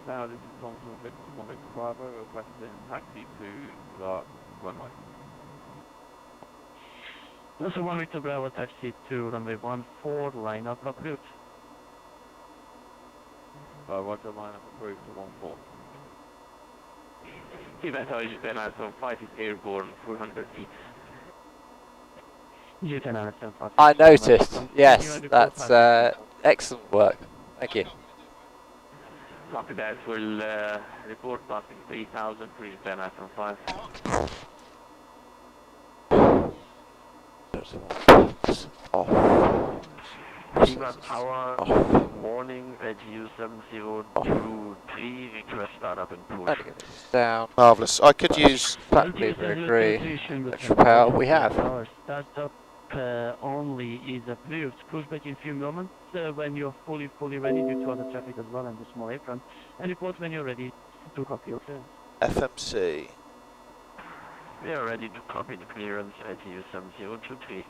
Now this is also Victor Bravo requesting taxi to the runway. Also 1 Victor Bravo taxi to runway 14, line up approved. Roger, line up approved to 14. Tivat Houston from 5 is airborne, 400 feet. I noticed, yes, that's excellent work. Thank you. Copy that, we'll report passing 3000, please Ben from 5. Tivat Tower, warning, EDU 7023, request startup and push. Down. Marvellous. I could use... Flat lever agree. Extra power we have. Startup only is approved. Push back in few moments when you're fully ready due to other traffic as well and the small apron. And report when you're ready to copy your clearance. FMC. We are ready to copy the clearance, EDU 7023.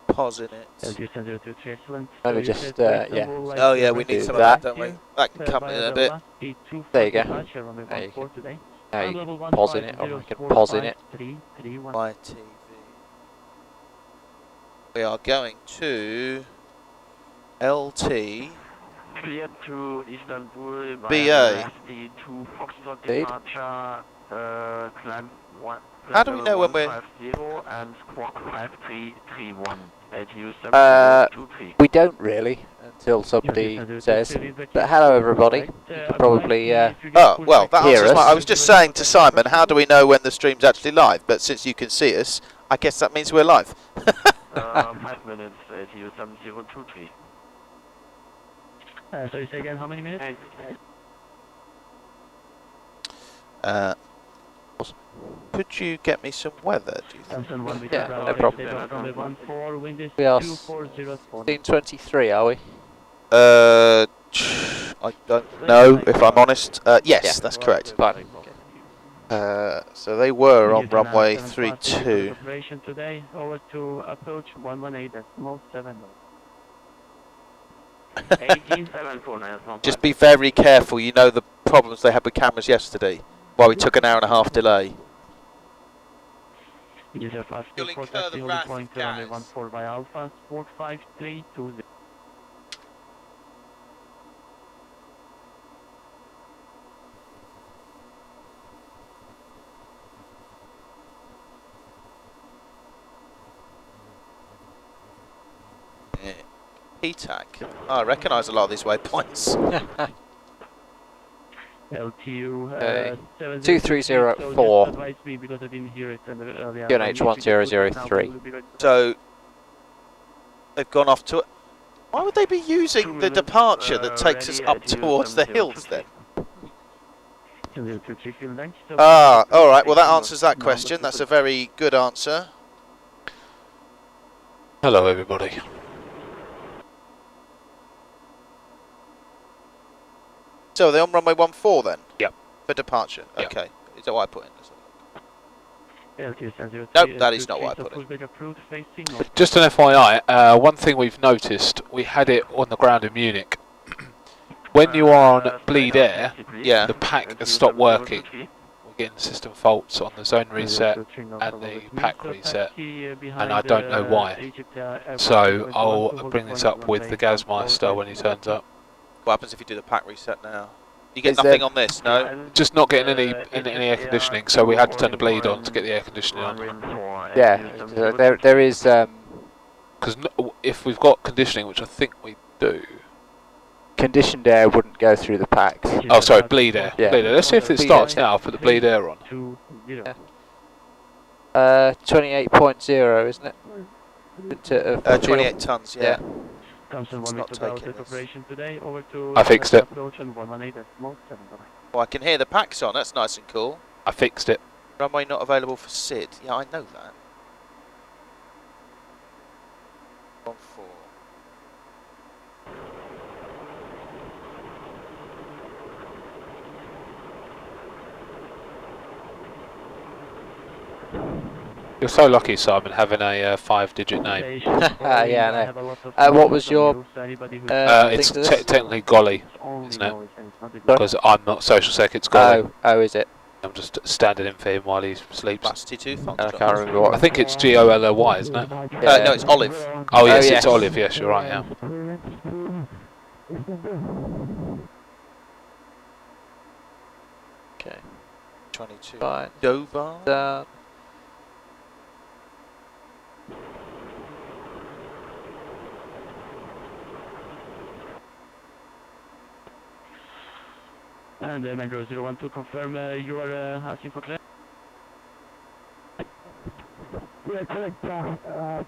Pausing it. EDU 7023, excellent. Let me just, yeah. Oh yeah, we need some of that, don't we? That can come in a bit. There you go. There you go. Now you can pause in it, or I can pause in it. My TV. We are going to LT Clear to Istanbul by BA. to Foxtrot Indeed. departure, climb 1. How do we know when we're... 150 and squawk 5331. EDU 7023. We don't really, until somebody says. But hello everybody, you can probably Oh, well, that hear answers us. my... I was just saying to Simon, how do we know when the stream's actually live? But since you can see us, I guess that means we're live. 5 minutes, EDU 7023. So you say again how many minutes? Could you get me some weather, do you think? Yeah, no problem. We are 1623, are we? I don't know, if I'm honest. Yes, Yeah. that's correct. Fine. So they were on runway 32. Operation today, over to approach 118.7. 18749. Just be very careful, you know the problems they had with cameras yesterday, why we took an hour and a half delay. You'll incur the wrath of Gaz. 14 by Alpha, Sport 5320. PTAC. Oh, I recognise a lot of these waypoints. LTU 2304. Advise me because I didn't hear it earlier. UNH 1003. So they've gone off to... Why would they be using the departure that takes us up towards the hills then? Ah, alright, well that answers that question. That's a very good answer. Hello everybody. So they're on runway 14 then? Yep. For departure? Yep. Okay. Is that what I put in? Nope, Nope, that is not what I put in. Just an FYI, one thing we've noticed, we had it on the ground in Munich. When you are on bleed air, Yeah. the pack has stopped working. We're getting system faults on the zone reset and the pack reset, and I don't know why. So I'll bring this up with the Gazmeister when he turns up. What happens if you do the pack reset now? You get Is nothing there- on this, no? Just not getting any air conditioning, so we had to turn the bleed on to get the air conditioning on. Yeah, there is. Because if we've got conditioning, which I think we do. Conditioned air wouldn't go through the packs. Oh, sorry, bleed air. Yeah. Bleed air. Let's see if it starts now. I'll put the bleed air on. 28.0, isn't it? 28 tons, yeah. It's not taking this. operation today, over to I fixed it. Oh, I can hear the packs on, that's nice and cool. I fixed it. Runway not available for SID. Yeah, I know that. 14. You're so lucky, Simon, having a 5-digit name. Yeah, I know. What was your It's thing to this? technically Golly, isn't it? Sorry? Because I'm not social sec, it's Golly. Oh, is it? I'm just standing in for him while he sleeps. Latitude I Foxtrot. can't remember what. I think it's Golly, isn't it? Yeah. No, it's Olive. Oh yes, yes. it's Olive, yes, you're right, yeah. Okay. 22. Fine. Dobar. Down. And Metro 012 to confirm you are asking for clear. Yeah, correct.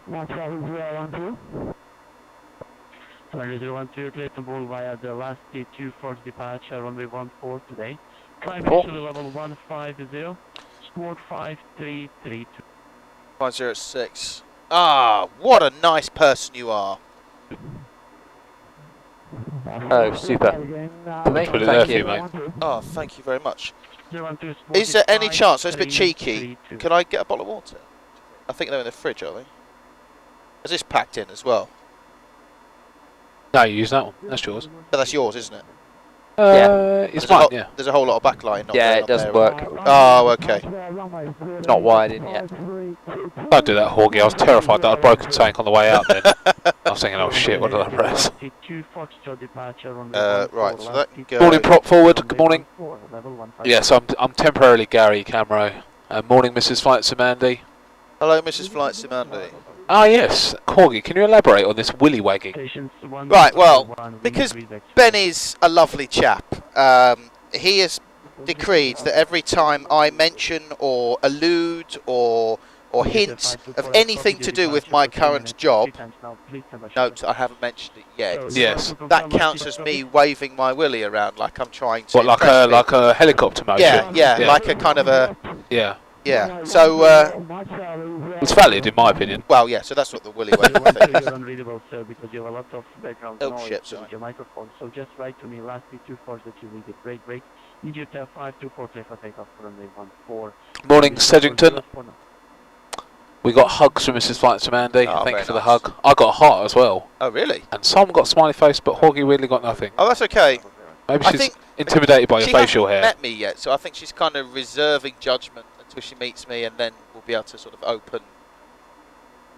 Metro 012. Metro 012 to Istanbul via the last T2 Force departure runway 14 today. Climb initially level 150, squawk 5332. 506. Ah, what a nice person you are. Oh, super. For me, Put it there thank for you, you. mate. Oh, thank you very much. 012 Is there any chance, so it's a bit cheeky, 5332. can I get a bottle of water? I think they're in the fridge, are they? Is this packed in as well? No, you use that one. That's yours. But that's yours, isn't it? It's There's mine, yeah. There's a whole lot of backlighting. Yeah, it doesn't work. Oh, okay. It's not wired in yet. Don't do that, Horgy. I was terrified that I'd broken something on the way out then. I was thinking, oh shit, what did I press? Right, so that can go. Morning, prop forward. Good morning. Yes, I'm temporarily Gary Camero. Morning, Mrs. Flight Samandi. Hello, Mrs. Flight Simandi. Ah, yes. Corgi, can you elaborate on this willy wagging? Right, well, because Ben is a lovely chap, he has decreed that every time I mention or allude or hint of anything to do with my current job, note I haven't mentioned it yet, Yes. that counts as me waving my willy around like I'm trying to. What, like a helicopter motion? Yeah, like a kind of a. Yeah. Yeah, so, It's valid in my opinion. well, yeah, so that's what the willy waving thing is. Unreadable, sir, because you have a lot of background Oh, noise shit, sorry. with your microphone. So just write to me last T2 force that you read it. Break. Need you to have 524 clear for takeoff for runway 14. Morning, Sedgington. We got hugs from Mrs. Flight Samandi. Oh, Thank you very for the nice. hug. I got a heart as well. Oh, really? And some got smiley face, but Horgy weirdly got nothing. Oh, that's okay. Maybe I she's think intimidated by your She facial hasn't hair. met me yet, so I think she's kind of reserving judgment until she meets me, and then we'll be able to sort of open.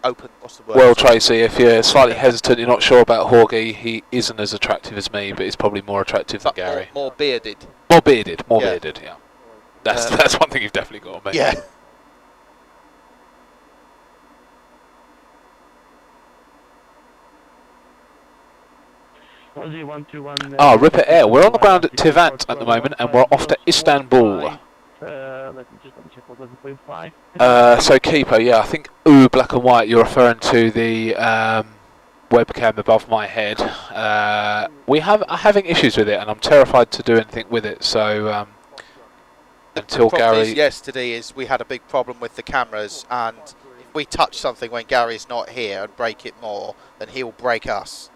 What's the word? Well, Tracy, if you're slightly hesitant, you're not sure about Horgy, he isn't as attractive as me, but he's probably more attractive than But Gary. more bearded. More bearded, Yeah. yeah. That's one thing you've definitely got on me. Yeah. Ripper Air. We're on the ground at Tivat at the moment, and we're off to Istanbul. Let me just check what was the 0.5. So Keeper, yeah, I think black and white. You're referring to the webcam above my head. We are having issues with it, and I'm terrified to do anything with it. So until The problem Gary, is yesterday is we had a big problem with the cameras, and if we touch something when Gary's not here and break it more, then he'll break us.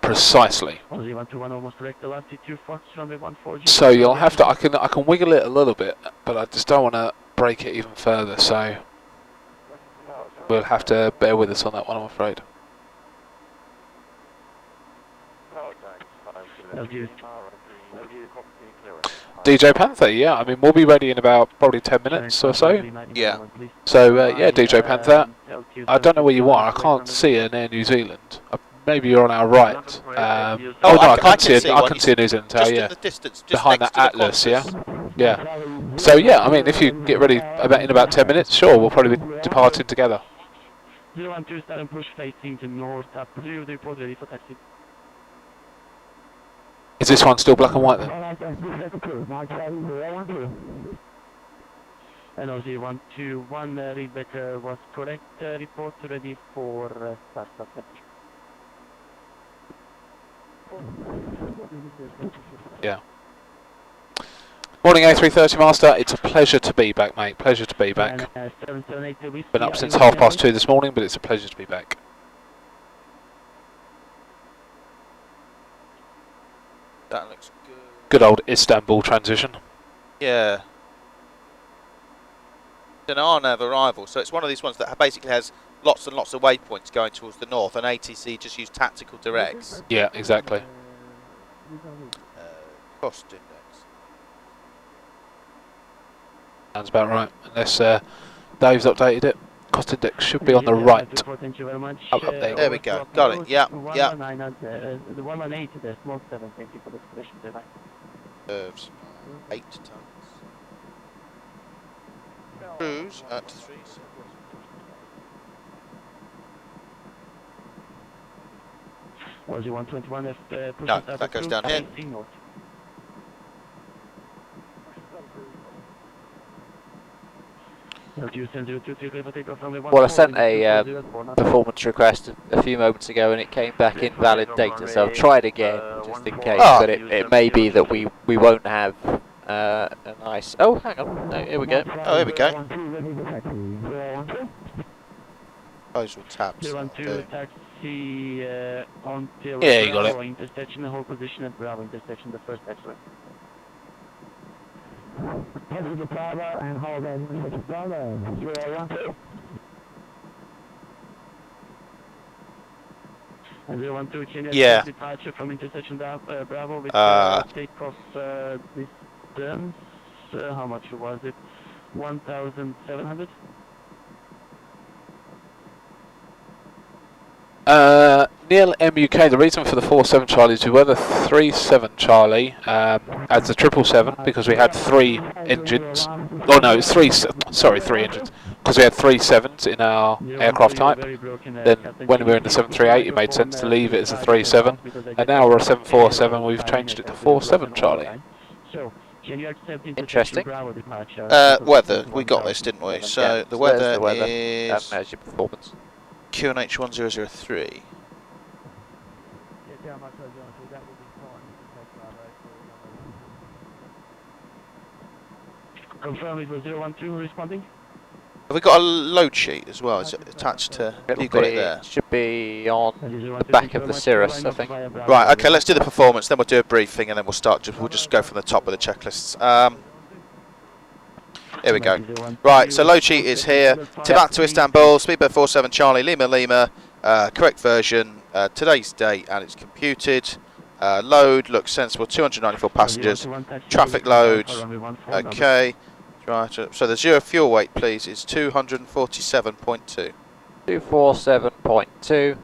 precisely. Almost correct. The last T2 Fox runway 14. So you'll have to. I can wiggle it a little bit, but I just don't want to break it even further. So we'll have to bear with us on that one, I'm afraid. DJ Panther, yeah. I mean, we'll be ready in about probably 10 minutes or so. Yeah. So yeah, DJ Panther. I don't know where you are. I can't see an Air New Zealand. Maybe you're on our right. Oh, no, I I can can see see I one. can see a New Zealand tower. Just Yeah. in the distance, just Behind next that to the Atlas, yeah? Qantas. Yeah. So yeah, I mean, if you get ready in about 10 minutes, sure, we'll probably be departing together. 012 starting push facing to north. Blue report ready for taxi. Is this one still black and white then? And also 121 read better was correct. Report ready for start. Yeah. Morning A330 Master, it's a pleasure to be back, mate. Pleasure to be back. Been up since 2:30 this morning, but it's a pleasure to be back. That looks good. Good old Istanbul transition. Yeah. an RNAV arrival, so it's one of these ones that basically has lots and lots of waypoints going towards the north, and ATC just use tactical directs. Yeah, exactly. Cost index. Sounds about right. Unless Dave's updated it. Cost index should be on the right. Thank you very much. Up there. There we go. Got it. Yeah, yeah. The 118 to the small 7. Thank you for the expression. Serves 8 tons. Cruise at 3. Was it 121 if No, that goes down here. Well, I sent a performance request a few moments ago and it came back invalid data, so I've tried again just in case, but it may be that we won't have a nice... Oh, hang on. No, here we go. Oh, here we go. Those were tabs. Taxi until Yeah, you got it. Bravo intersection, the whole position at Bravo intersection, the first exit. And hold And 012, can you Yeah. departure from intersection Bravo with take-off distance? How much was it? 1,700? Neil MUK, the reason for the 47 Charlie is we were the 37 Charlie as the 777 because we had 3 engines. Oh no, it's 3 engines because we had 3 7s in our aircraft type. Then when we were in the 738 it made sense to leave it as a 37, and now we're a 747, we've changed it to 47 Charlie. Interesting. Weather, we got this, didn't we? So Yeah, the weather, is... is There's your performance. QNH 1003. Confirm it was 012 responding. Have we got a load sheet as well? Is it attached to... You got it there? Should be on the back of the Cirrus, I think. Right, okay, let's do the performance, then we'll do a briefing, and then we'll start. We'll just go from the top with the checklists. Here we go. Right, so load sheet is here. Tivat to Istanbul, speedbird 47 Charlie, Lima Lima, correct version, today's date, and it's computed. Load looks sensible, 294 passengers. Traffic load, okay. Right, so the zero fuel weight, please, is 247.2. 247.2.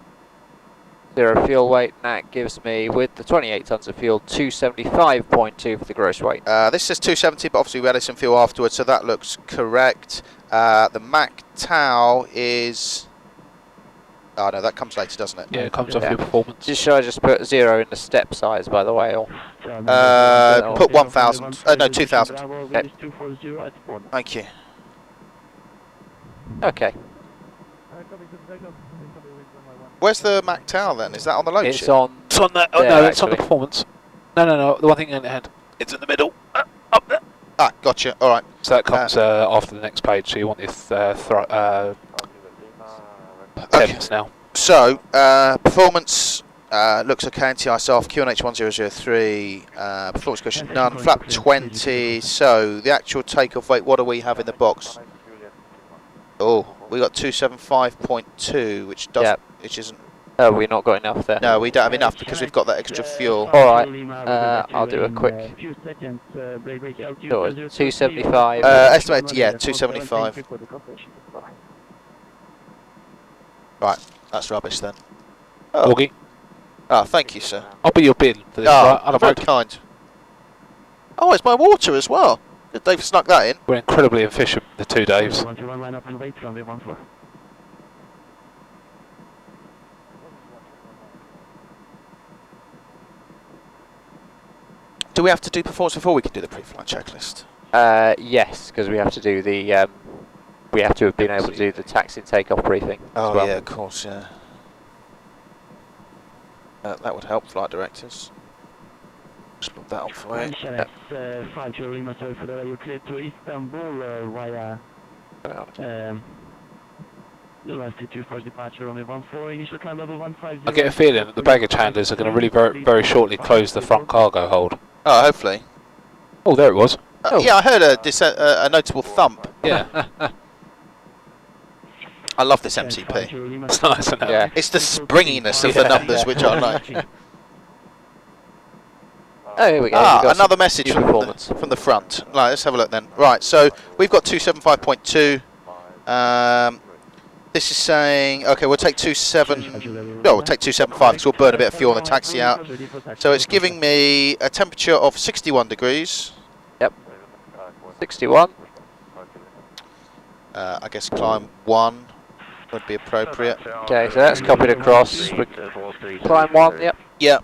Zero fuel weight, and that gives me, with the 28 tons of fuel, 275.2 for the gross weight. This says 270, but obviously we added some fuel afterwards, so that looks correct. The Mac Tau is... Oh no, that comes later, doesn't it? Yeah, it comes off your performance. Should I just put 0 in the step size, by the way? Or put 1,000. No, 2,000. Okay. Thank you. Okay. Where's the Mac Tau then? Is that on the load It's sheet? on... It's on that. Oh no, it's on the performance. No, the one thing in the head. It's in the middle. Up there. Ah, gotcha. All right. So that comes after the next page. So you want this temps now. So performance looks okay. NTI QNH 1003. Performance question none. Flap 20. So the actual takeoff weight. What do we have in the box? Oh, we got 275.2, which doesn't. Which isn't. Oh, we've not got enough there. No, we don't have enough because we've got that extra fuel. Alright, I'll do a quick. Sure, 275. Estimate, yeah, 275. Right, that's rubbish then. Oh, Augie, thank you, sir. I'll be your bin for this. Oh, right? very kind. Oh, it's my water as well. They've snuck that in. We're incredibly efficient, the two Daves. Do we have to do performance before we can do the pre-flight checklist? Yes, because we have to do the. We have to have been able to do the taxi takeoff briefing. Oh as well. yeah, of course, yeah. That would help, flight directors. Just put that on for you. You're clear to Istanbul via latitude for departure only 14, initial climb level 150. I get a feeling that the baggage handlers are going to really very shortly close the front cargo hold. Oh, hopefully. Oh, there it was. Yeah, I heard a notable thump. Yeah. I love this MCP. It's nice, isn't it? Yeah. It's the springiness of the numbers which I like. Oh, here we go. Ah, We've got another some message new from performance. the front. Right, let's have a look then. Right, so we've got 275.2. This is saying, okay, we'll take 27. No, we'll take 275 because we'll burn a bit of fuel on the taxi out. So it's giving me a temperature of 61 degrees. Yep. 61. I guess climb 1 would be appropriate. Okay, so that's copied across. Climb 1, yep. Yeah.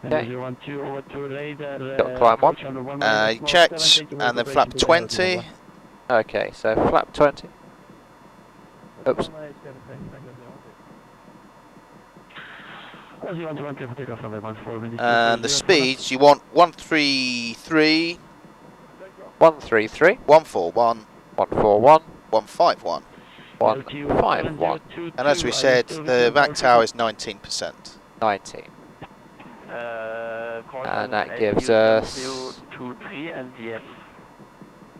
Okay. Got climb 1. Checked, and then flap 20. Okay, so flap 20. Oops. And the speeds, you want 133, 133. 141, 141. 151. 151. And as we said, the back tower is 19%. 19. And that gives us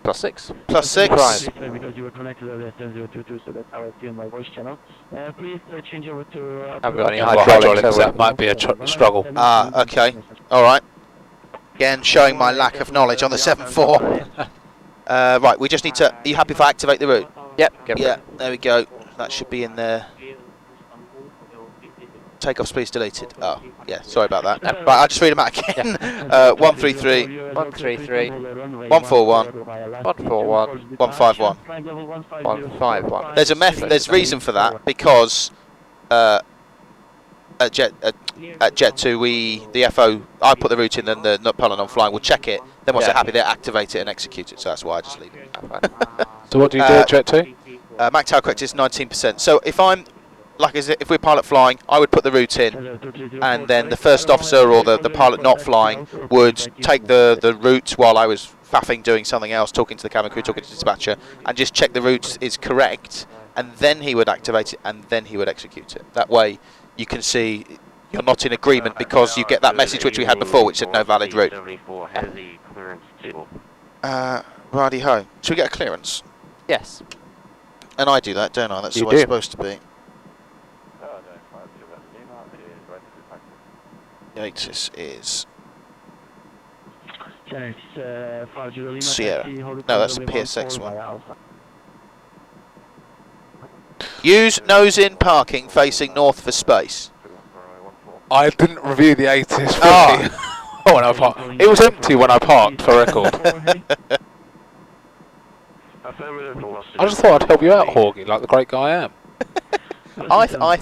plus 6. Plus 6. Prime. Because you were connected to the SM022, so that's how I see on my voice channel. Please change over to. Haven't got any Well, hydraulics. that might be a struggle. Ah, okay. Alright. Again, showing my lack of knowledge on the 7.4. Right, we just need to... Are you happy if I activate the route? Yep, get Yeah, there we go. That should be in there. Takeoff speed's deleted. Oh, yeah, sorry about that. Right, I'll just read them out again. 133, 133. 141, 141. 151. 151. There's a method. There's reason for that because at Jet 2 the FO, I put the route in, then the pilot on flying will check it. Then once they're happy, they activate it and execute it. So that's why I just leave it. So what do you do at Jet 2? Mac tower correct is 19%. So if I'm if we're pilot flying, I would put the route in, and then the first officer or the pilot not flying would take the route while I was faffing doing something else, talking to the cabin crew, talking to the dispatcher, and just check the route is correct, and then he would activate it, and then he would execute it. That way you can see you're not in agreement because you get that message which we had before which said no valid route. Righty ho. Should we get a clearance? Yes. And I do that, don't I? That's You the way it's do. supposed to be. Notice is Sierra. No, that's the PSX one. Use nose in parking facing north for space. I didn't review the ATIS fully. Ah. When I parked. It was empty when I parked, for record. I just thought I'd help you out, Horgy, like the great guy I am. I thought.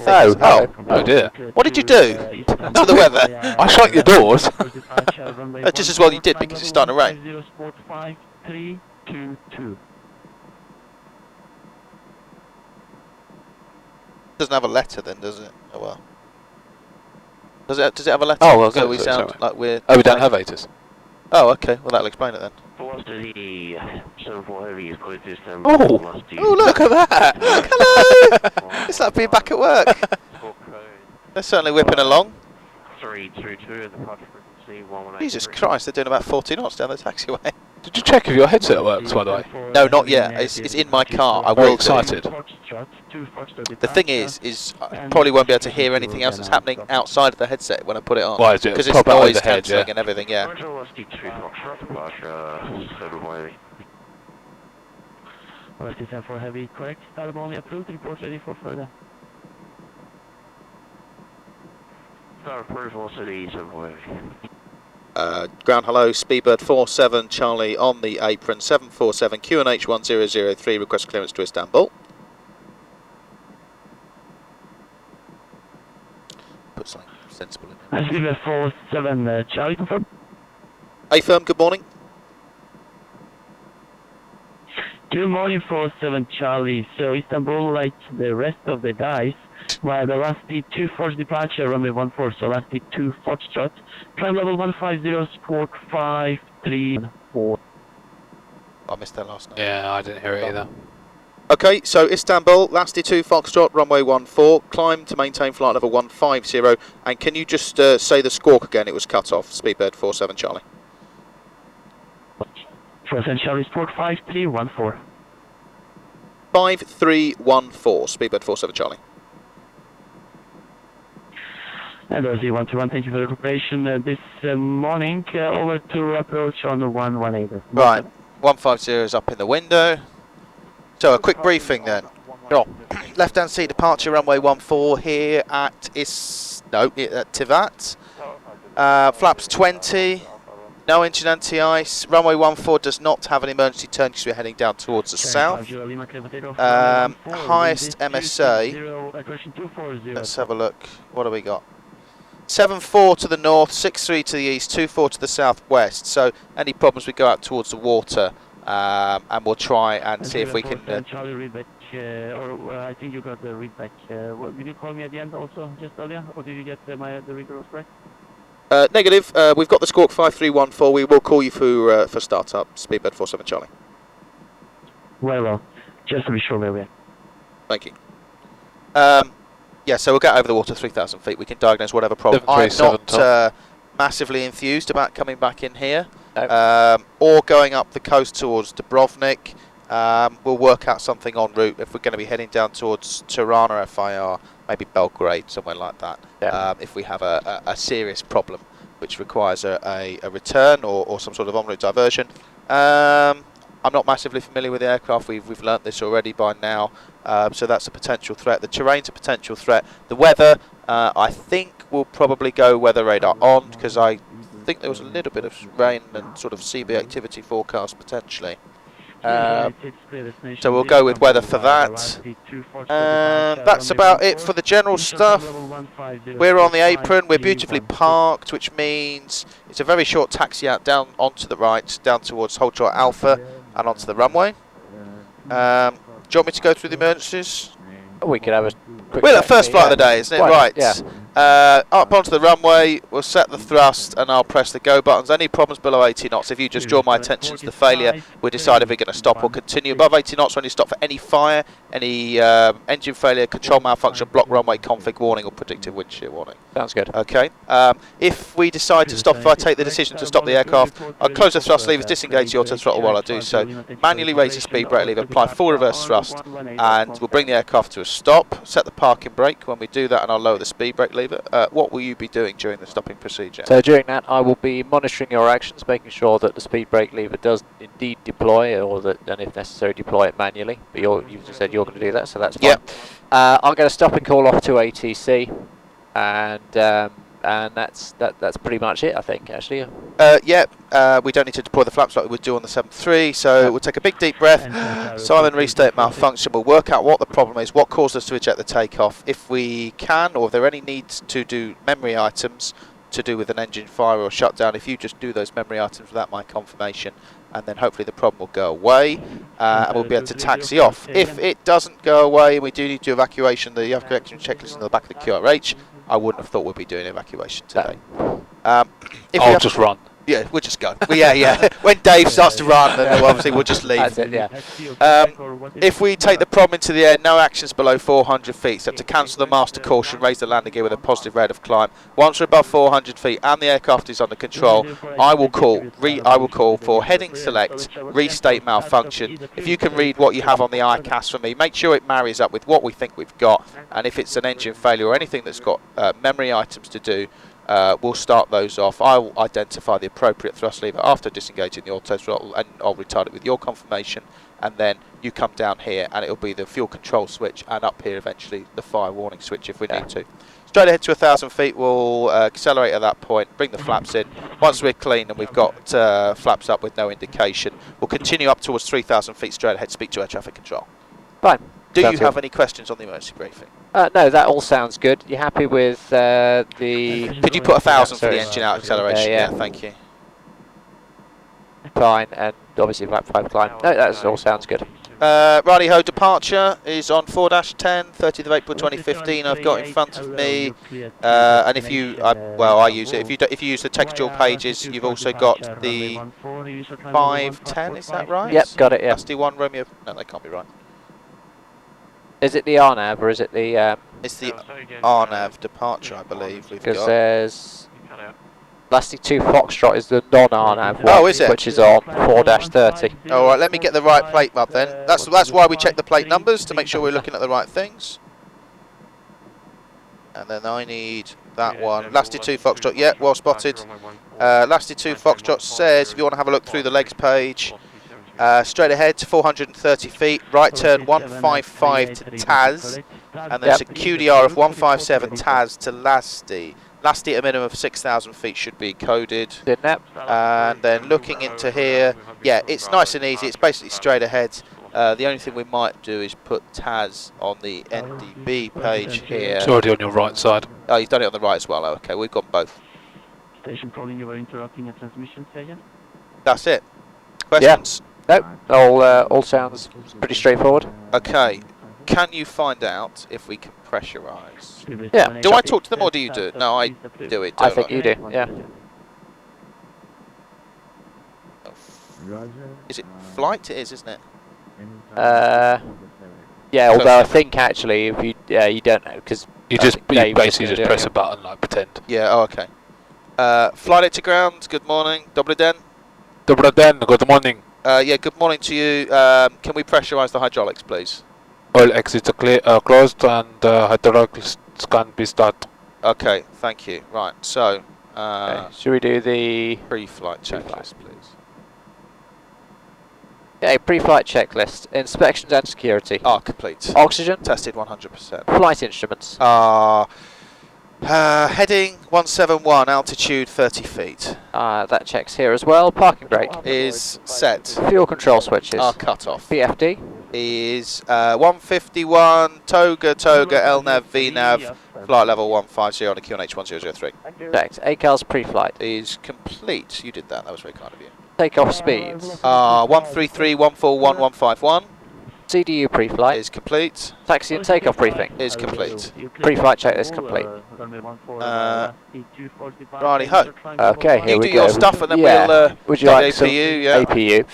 Oh dear. What did you do to the weather? I shut your doors. Just as well you did because it's starting to rain. Doesn't have a letter then, does it? Oh well. Does it have a letter? Oh, well, so good, we so sound sorry. like we're... Oh, we don't have ATIS. Oh, okay. Well, that'll explain it then. Oh, Oh, look at that! Look, hello! It's like being back at work. They're certainly whipping along. Jesus Christ, they're doing about 40 knots down the taxiway. Did you check if your headset works, by the way? No, not yet. It's in my car. I Very will do. excited. The thing is I probably won't be able to hear anything else that's happening outside of the headset when I put it on. Why is it? Because it's Proper noise overhead, cancelling yeah. and everything, yeah. for heavy, correct. Start only approved, report ready for further. Ground hello, Speedbird 47 Charlie on the apron, 747 QNH 1003, request clearance to Istanbul. Put something sensible in there. Speedbird 47 Charlie, confirm. A firm, good morning. Good morning, 47 Charlie. So Istanbul, like the rest of the guys, while the last D2 force departure, runway 14, so last D2 Foxtrot, climb level 150, squawk 534. I missed that last night. Yeah, I didn't hear it either. Okay, so Istanbul, last D2 Foxtrot, runway 14, climb to maintain flight level 150, and can you just say the squawk again? It was cut off, Speedbird 47 Charlie. 47 Charlie, squawk 5314. 5314, speedbird 47 Charlie. Hello, Z121, thank you for the cooperation. This morning, over to approach on the 118. Right, 150 is up in the window. So a quick briefing then. Sure. Left-hand seat departure, runway 14 here at Tivat. Flaps 20, no engine anti-ice. Runway 14 does not have an emergency turn because we're heading down towards the south. Highest MSA, let's have a look, what do we got? 7-4 to the north, 6-3 to the east, 2-4 to the southwest. So any problems, we go out towards the water, and we'll try and see if we can... Charlie readback, or I think you got the readback. Did you call me at the end also, just earlier, or did you get the reader was correct? Negative. We've got the squawk 5314. We will call you for startup. Speedbird 47 Charlie. Well, just to be sure where we are. Thank you. Yeah, so we'll get over the water 3,000 feet. We can diagnose whatever problem. I'm not massively enthused about coming back in here, or going up the coast towards Dubrovnik. We'll work out something en route if we're going to be heading down towards Tirana, FIR, maybe Belgrade, somewhere like that. Yeah. If we have a serious problem which requires a return or some sort of en route diversion. I'm not massively familiar with the aircraft. We've learnt this already by now, so that's a potential threat. The terrain's a potential threat. The weather, I think we'll probably go weather radar on, because I think there was a little bit of rain and sort of CB activity forecast potentially. So we'll go with weather for that. That's about it for the general stuff. We're on the apron, we're beautifully parked, which means it's a very short taxi out down onto the right, down towards Hold Short Alpha and onto the runway. Do you want me to go through the emergencies? We could have a quick... We're at first flight of the day, isn't it? Right. Yeah. Up onto the runway, we'll set the thrust and I'll press the go buttons. Any problems below 80 knots, if you just draw my attention to the failure, we'll decide if we're going to stop or continue. Above 80 knots, when you stop for any fire, any engine failure, control malfunction, block runway config warning or predictive wind shear warning. Sounds good. Okay. If we decide to stop, if I take the decision to stop the aircraft, I'll close the thrust levers, disengage the auto throttle while I do so, manually raise the speed brake lever, apply full reverse thrust, and we'll bring the aircraft to a stop, set the parking brake when we do that, and I'll lower the speed brake lever. What will you be doing during the stopping procedure? So during that, I will be monitoring your actions, making sure that the speed brake lever does indeed deploy, or that, and if necessary, deploy it manually. But you've just said you're going to do that, so that's fine. Yep. I'll get a stop and call off to ATC, and that's pretty much it, I think, actually. We don't need to deploy the flaps like we would do on the 7.3, so we'll take a big deep breath, silent restate malfunction, we'll work out what the problem is, what caused us to eject the takeoff, if we can, or if there are any needs to do memory items to do with an engine fire or shutdown, if you just do those memory items without my confirmation, and then hopefully the problem will go away, and we'll be able to taxi off. If it doesn't go away and we do need to evacuation, the evacuation checklist in the back of the QRH, I wouldn't have thought we'd be doing evacuation today. I'll just run. Yeah, we'll just go. Yeah. When Dave starts to run, then obviously we'll just leave. That's it, yeah. If we take the problem into the air, no actions below 400 feet. So to cancel the master caution, raise the landing gear with a positive rate of climb. Once we're above 400 feet and the aircraft is under control, I will call for heading select, restate malfunction. If you can read what you have on the ICAS for me, make sure it marries up with what we think we've got. And if it's an engine failure or anything that's got memory items to do, we'll start those off. I'll identify the appropriate thrust lever after disengaging the auto throttle, and I'll retard it with your confirmation, and then you come down here and it'll be the fuel control switch, and up here eventually the fire warning switch if we need to. Straight ahead to 1,000 feet, we'll accelerate at that point, bring the flaps in. Once we're clean and we've got flaps up with no indication, we'll continue up towards 3,000 feet straight ahead, speak to air traffic control. Fine. Do you have any questions on the emergency briefing? No, that all sounds good. You happy with the... Could you put 1,000 for the engine out acceleration? Yeah, thank you. Fine, and obviously flat 5 climb. No, that all sounds good. Righty-ho, departure is on 4-10, 30th of April 2015. I've got in front of me, and if you, I use it. If you use the textual pages, you've also got the 5-10. Is that right? Yep, got it. Yeah. That's the one Romeo. No, that can't be right. Is it the RNAV or is it the? It's the RNAV departure, I believe. Because there's Lasty 2 Foxtrot is the non-RNAV one, Oh, is it? which is on 4-30. Alright, let me get the right plate up then. That's why we check the plate numbers, to make sure we're looking at the right things. And then I need that one. Lasty 2 Foxtrot, yeah, well spotted. Lasty 2 Foxtrot says, if you want to have a look through the legs page, straight ahead to 430 feet, right turn 155 to Taz, and there's a QDR of 157 Taz to Lasty. Lasty at a minimum of 6,000 feet should be coded. And then looking into here, yeah, it's nice and easy, it's basically straight ahead. The only thing we might do is put Taz on the NDB page here. It's already on your right side. Oh, you've done it on the right as well, okay, we've got both. Station calling, you were interrupting a transmission, Sergeant. That's it. Questions? Nope, all sounds pretty straightforward. Okay, can you find out if we can pressurise? Yeah. Do I talk to them or do you do it? No, I do it, I don't think you do, yeah. Is it flight? It is, isn't it? Yeah, although I think actually, if you you don't know, because You basically just press a button, like pretend. Yeah, oh, okay. Flight it to ground, good morning. Dobry den. Dobry den, good morning. Yeah, good morning to you. Can we pressurise the hydraulics, please? All exits are closed and hydraulics can be started. Okay, thank you. Right, so, okay. Should we do the pre-flight checklist, please? Okay, pre-flight checklist. Inspections and security. Ah, complete. Oxygen. Tested 100%. Flight instruments. Heading 171, altitude 30 feet. That checks here as well. Parking brake. Is set. Fuel control switches. Cut off. PFD. Is 151, Toga, LNAV, VNAV, flight level 150 on a QNH 1003. Checked. ACAL's pre-flight. Is complete. You did that was very kind of you. Takeoff speeds. 133, 141, 151. CDU pre-flight. Is complete. Taxi and takeoff briefing. Is complete. Pre-flight checklist complete. Righty ho. Okay, here You we do go. your stuff and then Yeah. we'll Would you do like some APU, yeah. APU?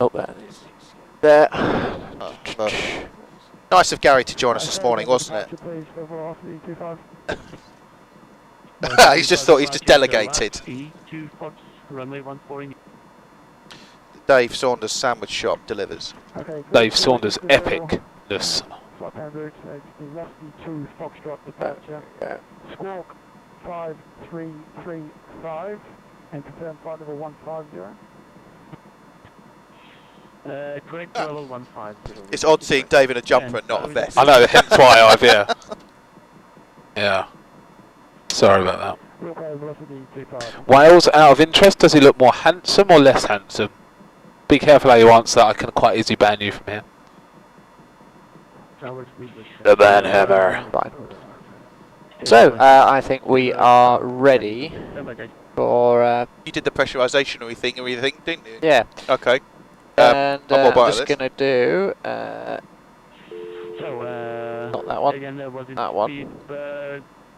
Oh, that is there. Nice of Gary to join us this morning, wasn't it? He's just delegated. Dave Saunders Sandwich Shop delivers. Dave Saunders epicness. Squawk 5335 and confirm flight level 150. Correct level 150. It's odd seeing Dave in a jumper and not a vest. I know, hence why I've yeah. Sorry about that. Wales, out of interest, does he look more handsome or less handsome? Be careful how you answer that, I can quite easily ban you from here. The ban hammer. Right. So, I think we are ready for... You did the pressurisation thing, didn't you? yeah. Okay. And I'm I'm just going to do... not that one. That one.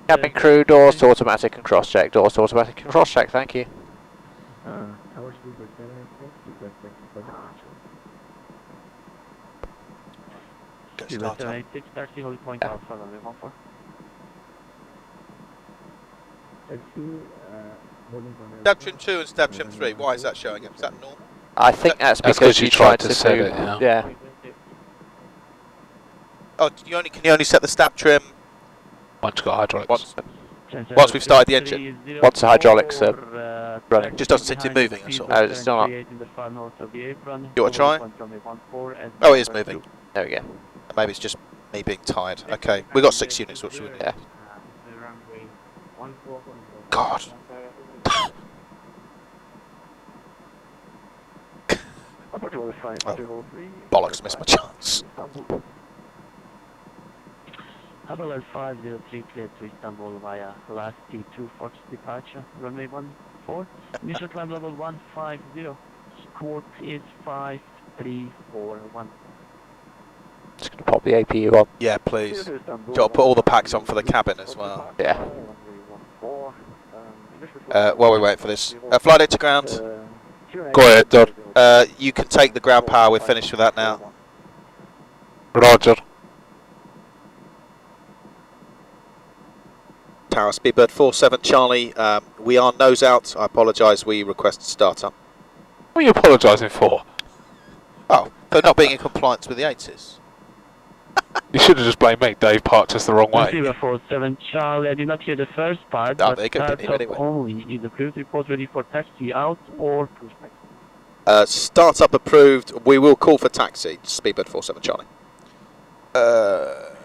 Cabin crew, doors to automatic and cross-check. Doors to automatic and cross-check, thank you. Stab trim 2 and stab trim 3, why is that showing up? Is that normal? I think that's That's because 'cause you you tried tried to set do, it, yeah. yeah. Oh, can you only set the stab trim Once you've got hydraulics. once we've started the engine? Once the hydraulics are running. Just doesn't seem to be moving, that's all. Oh, it's still not. You want to try? Oh, it is moving. There we go. Maybe it's just me being tired. Okay, we got 6 units, what should we do? Yeah. God. Oh, bollocks, missed my chance. Habitat 503 cleared to Istanbul via last T2 Fox departure, runway 14. Initial climb level 150. Squawk is 5341. Just going to pop the APU on. Yeah, please. Got to put all the packs on for the cabin as well. Yeah. While we wait for this. Flight it to ground. Go ahead, Dor. You can take the ground power, we're finished with that now. Roger. Tower, Speedbird 47 Charlie. We are nose out. I apologise. We request start up. What are you apologising for? Oh, for not being in compliance with the 80s. You should have just blamed me. Dave parked us the wrong way. Receiver 47 Charlie, I did not hear the first part, Oh, but they could start be up anyway. only. Is the approved report ready for taxi out or pushback? Start up approved. We will call for taxi. Speedbird 47 Charlie.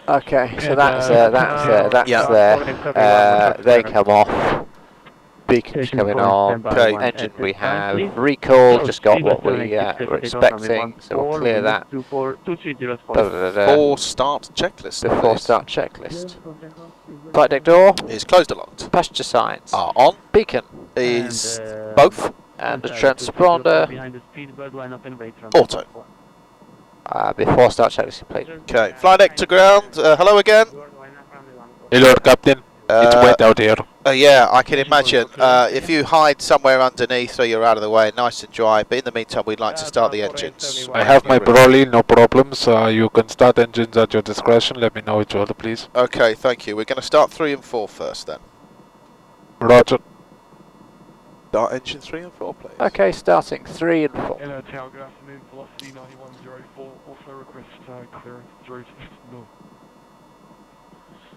Okay, so And, that's there. They come off. Beacon's Station coming for on. Okay. Engine we have. please. Recall, just got what Speedbird we 76, were expecting, so we'll clear that. 2304. Before start checklist. Before start checklist. Flight deck door. Is closed or locked? Passenger signs. Are on. Beacon. Is both. And the transponder. Behind the Speedbird, line up and wait from Auto. Before start checklist complete. Okay. Fly deck to ground. Hello again. Hello, Captain. It's wet out here. Yeah, I can imagine. If you hide somewhere underneath so you're out of the way, nice and dry. But in the meantime, we'd like to start the engines. I have my Broly, no problems. You can start engines at your discretion. Let me know which order, please. Okay, thank you. We're going to start 3 and 4 first then. Roger. Start engine 3 and 4, please. Okay, starting 3 and 4. Hello, Tower, good afternoon. Velocity 9104. Also request clearance through to no.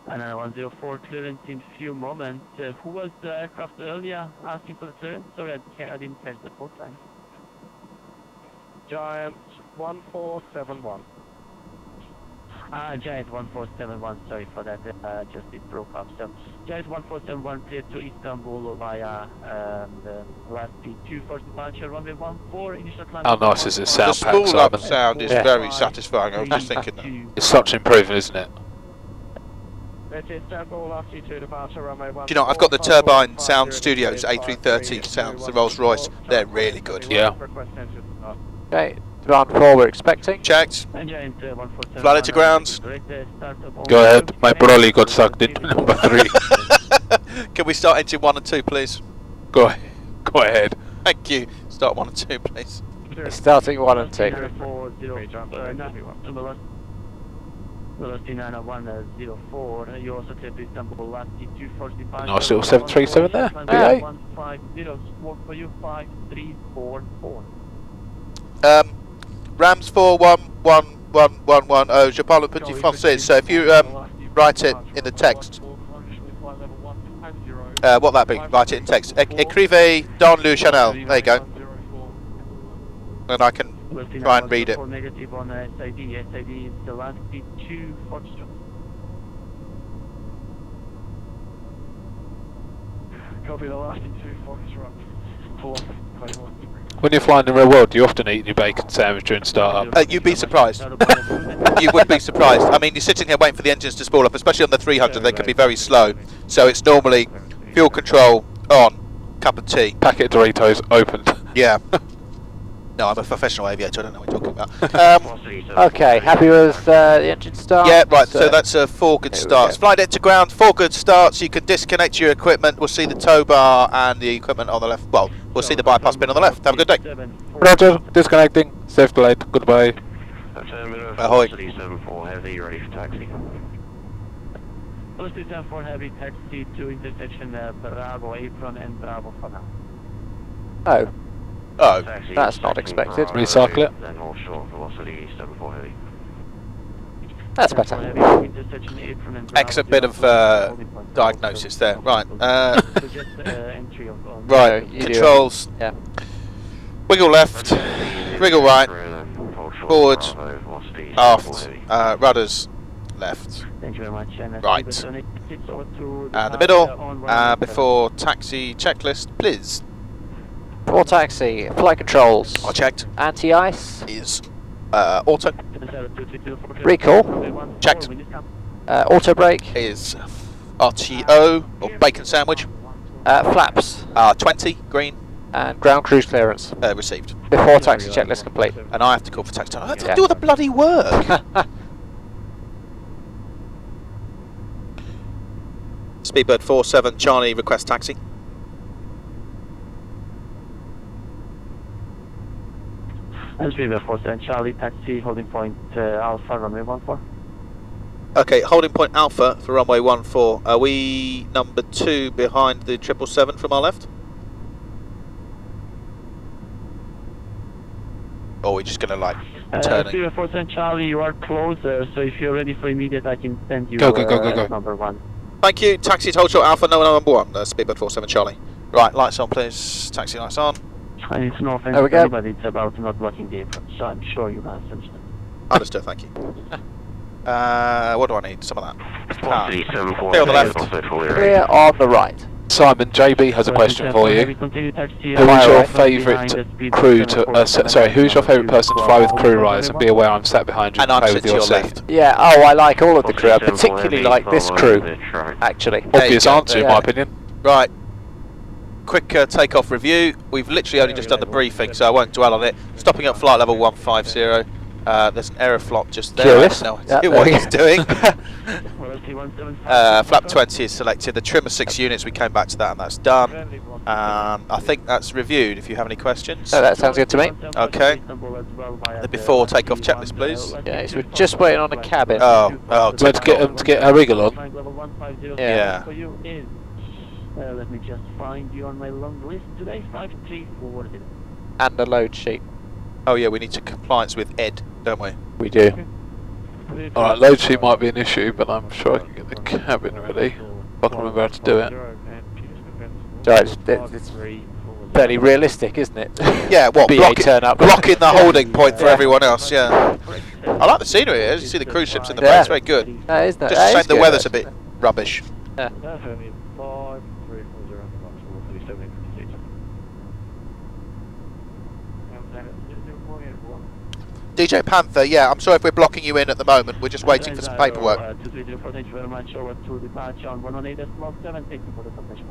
And 104 clearance in few moments. Who was the aircraft earlier asking for the clearance? Sorry, I didn't catch the full time. Giant 1471. Giant 1471, sorry for that, just it broke up. So, Giant 1471 cleared to Istanbul via the last P2 for departure, runway 14, initial climb. How nice is this sound The pack, spool up Simon? sound is Yeah. very satisfying. I was just thinking that. It's such improvement, isn't it? This is Istanbul after you to departure runway 14. Do you know, I've got the Turbine Sound Studios A330 sounds, the Rolls Royce. They're really good. Yeah. Okay, demand 4 we're expecting. Checked. And Giant 147. Fly it to ground. Go ahead. My Broly got sucked into number 3. Can we start engine 1 and 2, please? Go ahead. Thank you. Start 1 and 2, please. Starting 1 and 2. Velocity 90104. You also cleared to Istanbul last T2 for departure. Nice little 737 there. Yeah. 150, smoke for you 5344. Rams 411110, je parle petit français. So if you write it in the text, what that be? Write it in text. Écrivez dans le channel. There you go. And I can try and read it. Negative on SID. SID is the last T2 Foxtrot. Copy the last T2 Foxtrot. Full off. When you're flying in the real world, do you often eat your bacon sandwich during startup? You'd be surprised. You would be surprised. I mean, you're sitting here waiting for the engines to spool up, especially on the 300. They can be very slow. So it's normally fuel control on, cup of tea. Packet of Doritos opened. Yeah. No, I'm a professional aviator. I don't know what you're talking about. Okay, happy with the engine start? Yeah, right. So that's 4 good starts. Fly deck to ground. 4 good starts. You can disconnect your equipment. We'll see the tow bar and the equipment on the left. Well, we'll see the bypass pin on the left. Have a good day. Roger. Disconnecting. Safe flight. Goodbye. Ahoy. 74 heavy, ready for taxi. Velocity 74 heavy taxi to intersection Bravo Apron and Bravo for now. Oh, Oh. that's not expected. Recycle it. Then offshore, velocity 74 heavy. That's better. Excellent bit of diagnosis there. Right. Right. You do it. Controls. Yeah. Wiggle left. Wiggle right. Forward. Aft. Rudders left. Thank you very much. Right. And the middle. Before taxi checklist, please. For taxi, flight controls. I checked. Anti-ice. Is auto. Recall. Checked. Auto brake. Is RTO or bacon sandwich. Flaps. 20 green. And ground cruise clearance. Received. Before taxi checklist complete. And I have to call for taxi time. I have to Yeah. do all the bloody work. Speedbird 47 Charlie request taxi. And Speedbird 47 Charlie taxi holding point Alpha runway 14. Okay, holding point Alpha for runway 14. Are we number 2 behind the 777 from our left? Or are we just going to like turn it? 047 Charlie, you are closer, so if you're ready for immediate, I can send you Go. number 1. Thank you. Taxi to hold short Alpha, no number 1. Speedbird 47 Charlie. Right, lights on please. Taxi lights on. And it's no offense There we to go. anybody, it's about not blocking the apron, so I'm sure you guys understand. Understood, thank you. What do I need? Some of that. 1374. Clear on the left. Clear on the right. Simon, JB has a question for you. We continue taxi, Who is your Alright. favourite crew to? Sorry, who's your favourite person to fly with crew rise? And be aware, I'm sat behind you. And I'm play sitting with to your your seat. left. Yeah, oh, I like all of the crew. I particularly like this crew, actually. There you Obvious go. answer, in my opinion. Right. Quick takeoff review. We've literally only just done the briefing, so I won't dwell on it. Stopping at flight level 150. There's an Aeroflot just there. Curious. I have no Yeah, idea there what we he's doing. Flap Flap 20 is selected. The trim of 6 units, we came back to that and that's done. I think that's reviewed if you have any questions. Oh, that sounds good to me. Okay. The before takeoff checklist, please. Yeah, so we're just waiting on a cabin. Oh, Do you want to get a wriggle on? Yeah. Let me just find you on my long list today. 5340. And a load sheet. Oh yeah, we need to compliance with Ed, don't we? We do. Alright, load sheet might be an issue, but I'm sure I can get the cabin ready. I can remember how to do it. So it's fairly realistic, isn't it? Yeah, what? BA turn up. Blocking the holding point for everyone else, yeah. I like the scenery here, you see the cruise ships in the back, it's very good. That is Just a shame the weather's a bit rubbish. DJ Panther, yeah, I'm sorry if we're blocking you in at the moment, we're just waiting for some paperwork. Thank you very much. Over to departure on 118.7. Thank you for the submission.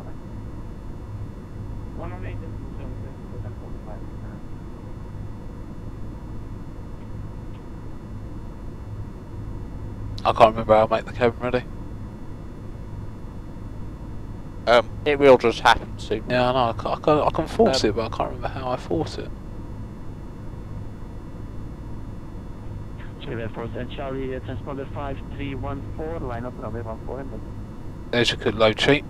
118.7. I can't remember how to make the cabin ready. It will just happen soon. Yeah, I know, I can force it, but I can't remember how I force it. Charlie, transponder 5314, line up runway 14. There's your good load sheet.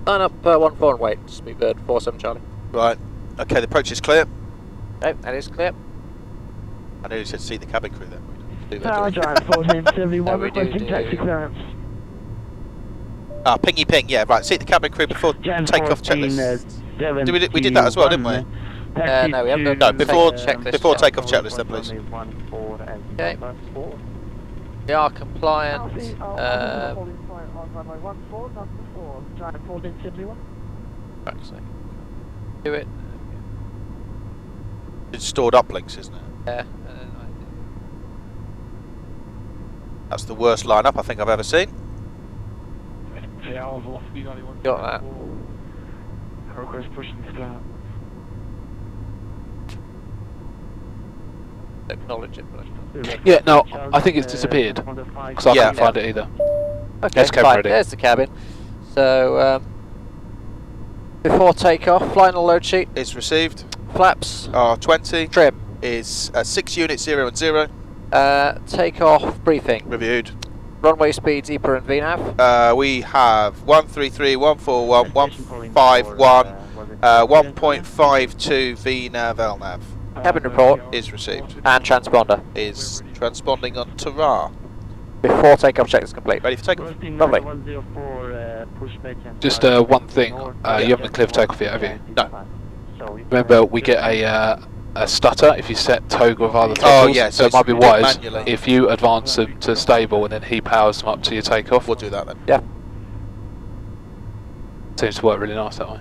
Line up 14 and wait. Speedbird 47 Charlie. Right, okay, the approach is clear. Okay, that is clear. I know you said see the cabin crew then. We don't do Tower that, do we? drive 1471, No, we do requesting taxi clearance. Ah, pingy ping, yeah, right, see the cabin crew before Jan takeoff 14, checklist. We did that as well, didn't we? No, we haven't No, done before checklist. before takeoff checklist then, please. Okay. We are compliant. Do it. It's stored uplinks, isn't it? Yeah. That's the worst lineup I think I've ever seen. Got that. Request pushing flat. Acknowledge it, but Yeah, no, I think it's disappeared. Because I Yeah. can't find it either. okay, There's cabin fine. ready. There's the cabin. So before takeoff, final load sheet, It's received. flaps, R20 trim, is 6 units 0 and 0. takeoff briefing, Reviewed. runway speeds, EPA and VNAV. We have 133, 141, 151, 1.52 VNAV LNAV Cabin report is received. and transponder. Is transponding on Tara. Before takeoff check is complete. Ready for takeoff? Lovely. Just one thing, you haven't cleared takeoff yet, have you? No. Remember, we get a stutter if you set toggle with other Oh, throttles, yeah, so so it might be it's wise manually. if you advance them to stable and then he powers them up to your takeoff. We'll do that then. Yeah. Seems to work really nice that way.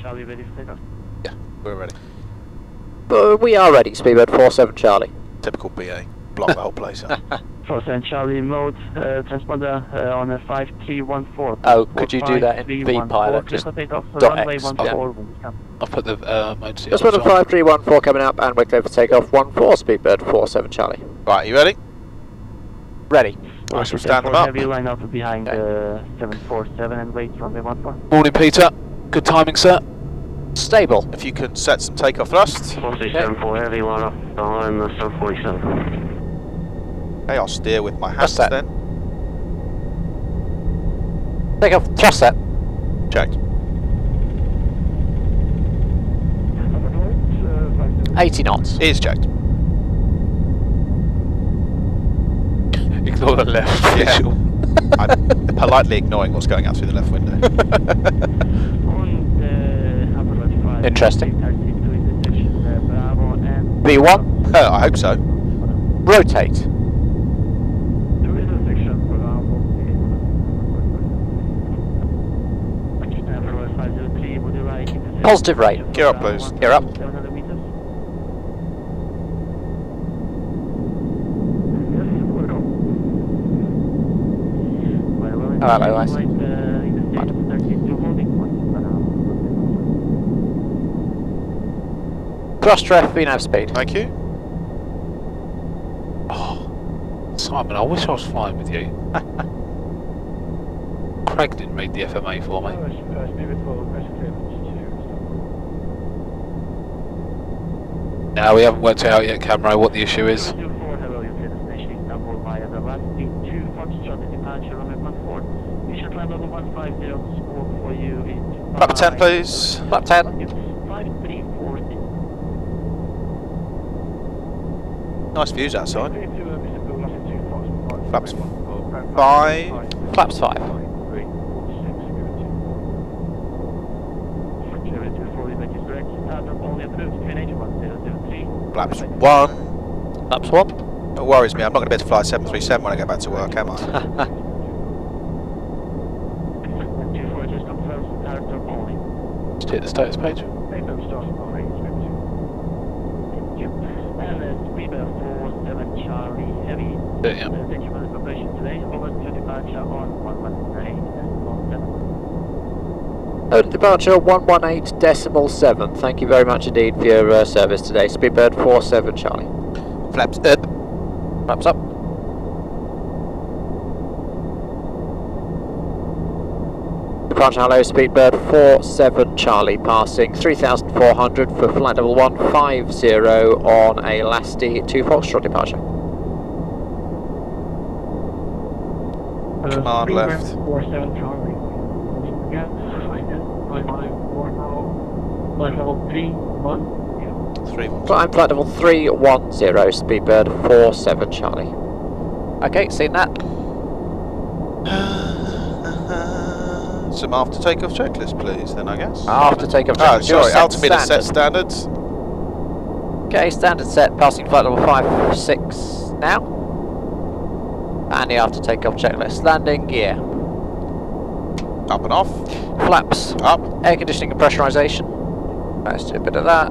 Charlie, ready for takeoff? Yeah, we're ready. But we are ready, Speedbird 47 Charlie. Typical BA. Block the whole place up. 47 Charlie mode, transponder on a 5314. Oh, could you do that in V-Pilot? Just dot runway X. 14 when you come. I'll put the mode seat Just on put as a well. 5314 coming up and we're clear for takeoff. 14 Speedbird 47 Charlie. Right, you ready? Ready. I shall stand them up. Heavy line up behind 747 and wait runway 14. Morning, Peter. Good timing, sir. Stable. If you can set some takeoff thrust. 1374 heavy line up behind the 747. Okay, I'll steer with my hands Thrust set. then. Take off. Thrust set. Checked. 80 knots. Is checked. Ignore the left Yeah. visual. I'm politely ignoring what's going out through the left window. Interesting. V1. I hope so. Rotate. Positive rate. Gear up, please. Gear up. Hello, I see. Thrust ref, VNAV speed. Thank you. Oh, Simon, I wish I was flying with you. Craig didn't read the FMA for me. Now we haven't worked out yet, Camero, what the issue is. Flap 10, please. Flap 10. Nice views outside. Flaps 5. Flaps 5. Flaps 1. Flaps 1. It worries me, I'm not going to be able to fly 737 when I go back to work, am I? Just hit the status page. Yeah. Departure 118.7. Thank you very much indeed for your service today. Speedbird 47 Charlie. Flaps up. Flaps up. Departure hello, Speedbird 47 Charlie, passing 3,400 for flight level 150 on a Lasty 2 Foxtrot departure. Command left. 47 Charlie. Again, flight level 3, 1. 3 1. Climb flight level 310, Speedbird 47 Charlie. Okay, seen that. Some after takeoff checklist, please, then I guess. After takeoff Oh, checklist. You're sorry, set altimeter set standard. standards. Okay, standard set, passing flight level 56 now. And the after takeoff checklist. Landing gear. Up and off. Flaps. Up. Air conditioning and pressurization. Let's do a bit of that.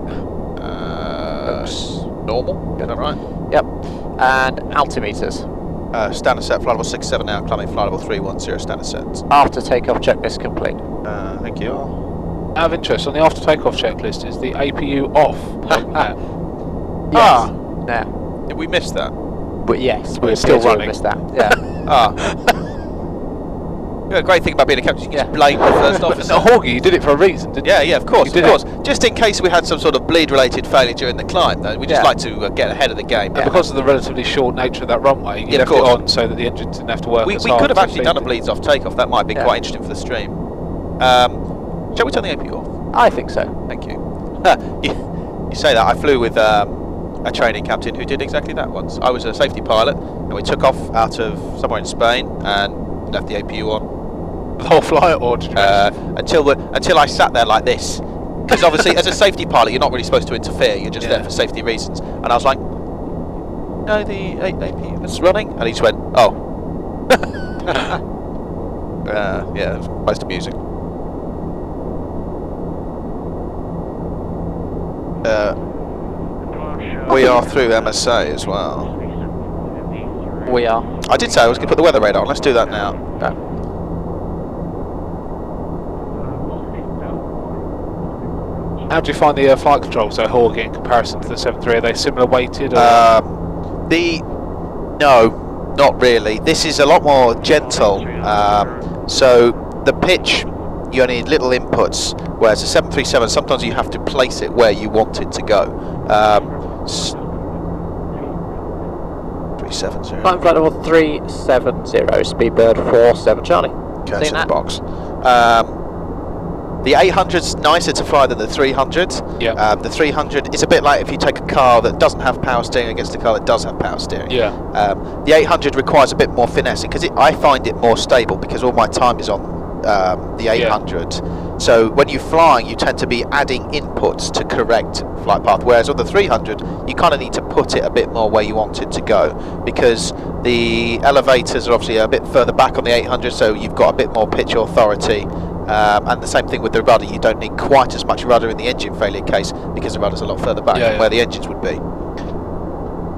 Normal. Get that right. Yep. And altimeters. Standard set, flight level 67 now, climbing flight level 310, standard set. After takeoff checklist complete. Thank you. Out of interest, on the after takeoff checklist, is the APU off? Yes. Now. Did we miss that? But yes, We're we're still still running running. this that. Yeah. Yeah, great thing about being a captain, you can just blame the first officer. No, Hawgie, you did it for a reason, didn't you? Yeah, of course, You did it. Just in case we had some sort of bleed-related failure during the climb, though, we just Yeah. like to get ahead of the game. And because of the relatively short nature of that runway, you Yeah, of left it course. on so that the engine didn't have to work we as hard could have to actually done a feed it. bleeds off takeoff. That might have been Yeah. quite interesting for the stream. Shall we turn the APU off? I think so. Thank you. You say that. I flew with a training captain who did exactly that once. I was a safety pilot, and we took off out of somewhere in Spain and left the APU on. The whole flight, or did you Until I sat there like this, because obviously as a safety pilot you're not really supposed to interfere, you're just Yeah. there for safety reasons, and I was like, no, the APU was running, and he just went, oh. Yeah, it was most amusing. We are through MSA as well. We are. I did say I was going to put the weather radar on, let's do that now. How do you find the flight controls, so Hawgie, in comparison to the 7.3? Are they similar weighted? Or? No, not really. This is a lot more gentle. So the pitch, you only need little inputs, whereas a 737, sometimes you have to place it where you want it to go. 370. Climb flight level 370, speedbird 47 Charlie. Okay, Seen so the that? box. The 800's nicer to fly than the 300. Yeah. The 300 is a bit like if you take a car that doesn't have power steering against a car that does have power steering. Yeah. The 800 requires a bit more finessing because I find it more stable because all my time is on the 800. So when you're flying, you tend to be adding inputs to correct flight path. Whereas on the 300, you kind of need to put it a bit more where you want it to go because the elevators are obviously a bit further back on the 800, so you've got a bit more pitch authority. And the same thing with the rudder, you don't need quite as much rudder in the engine failure case because the rudder's a lot further back from where the engines would be.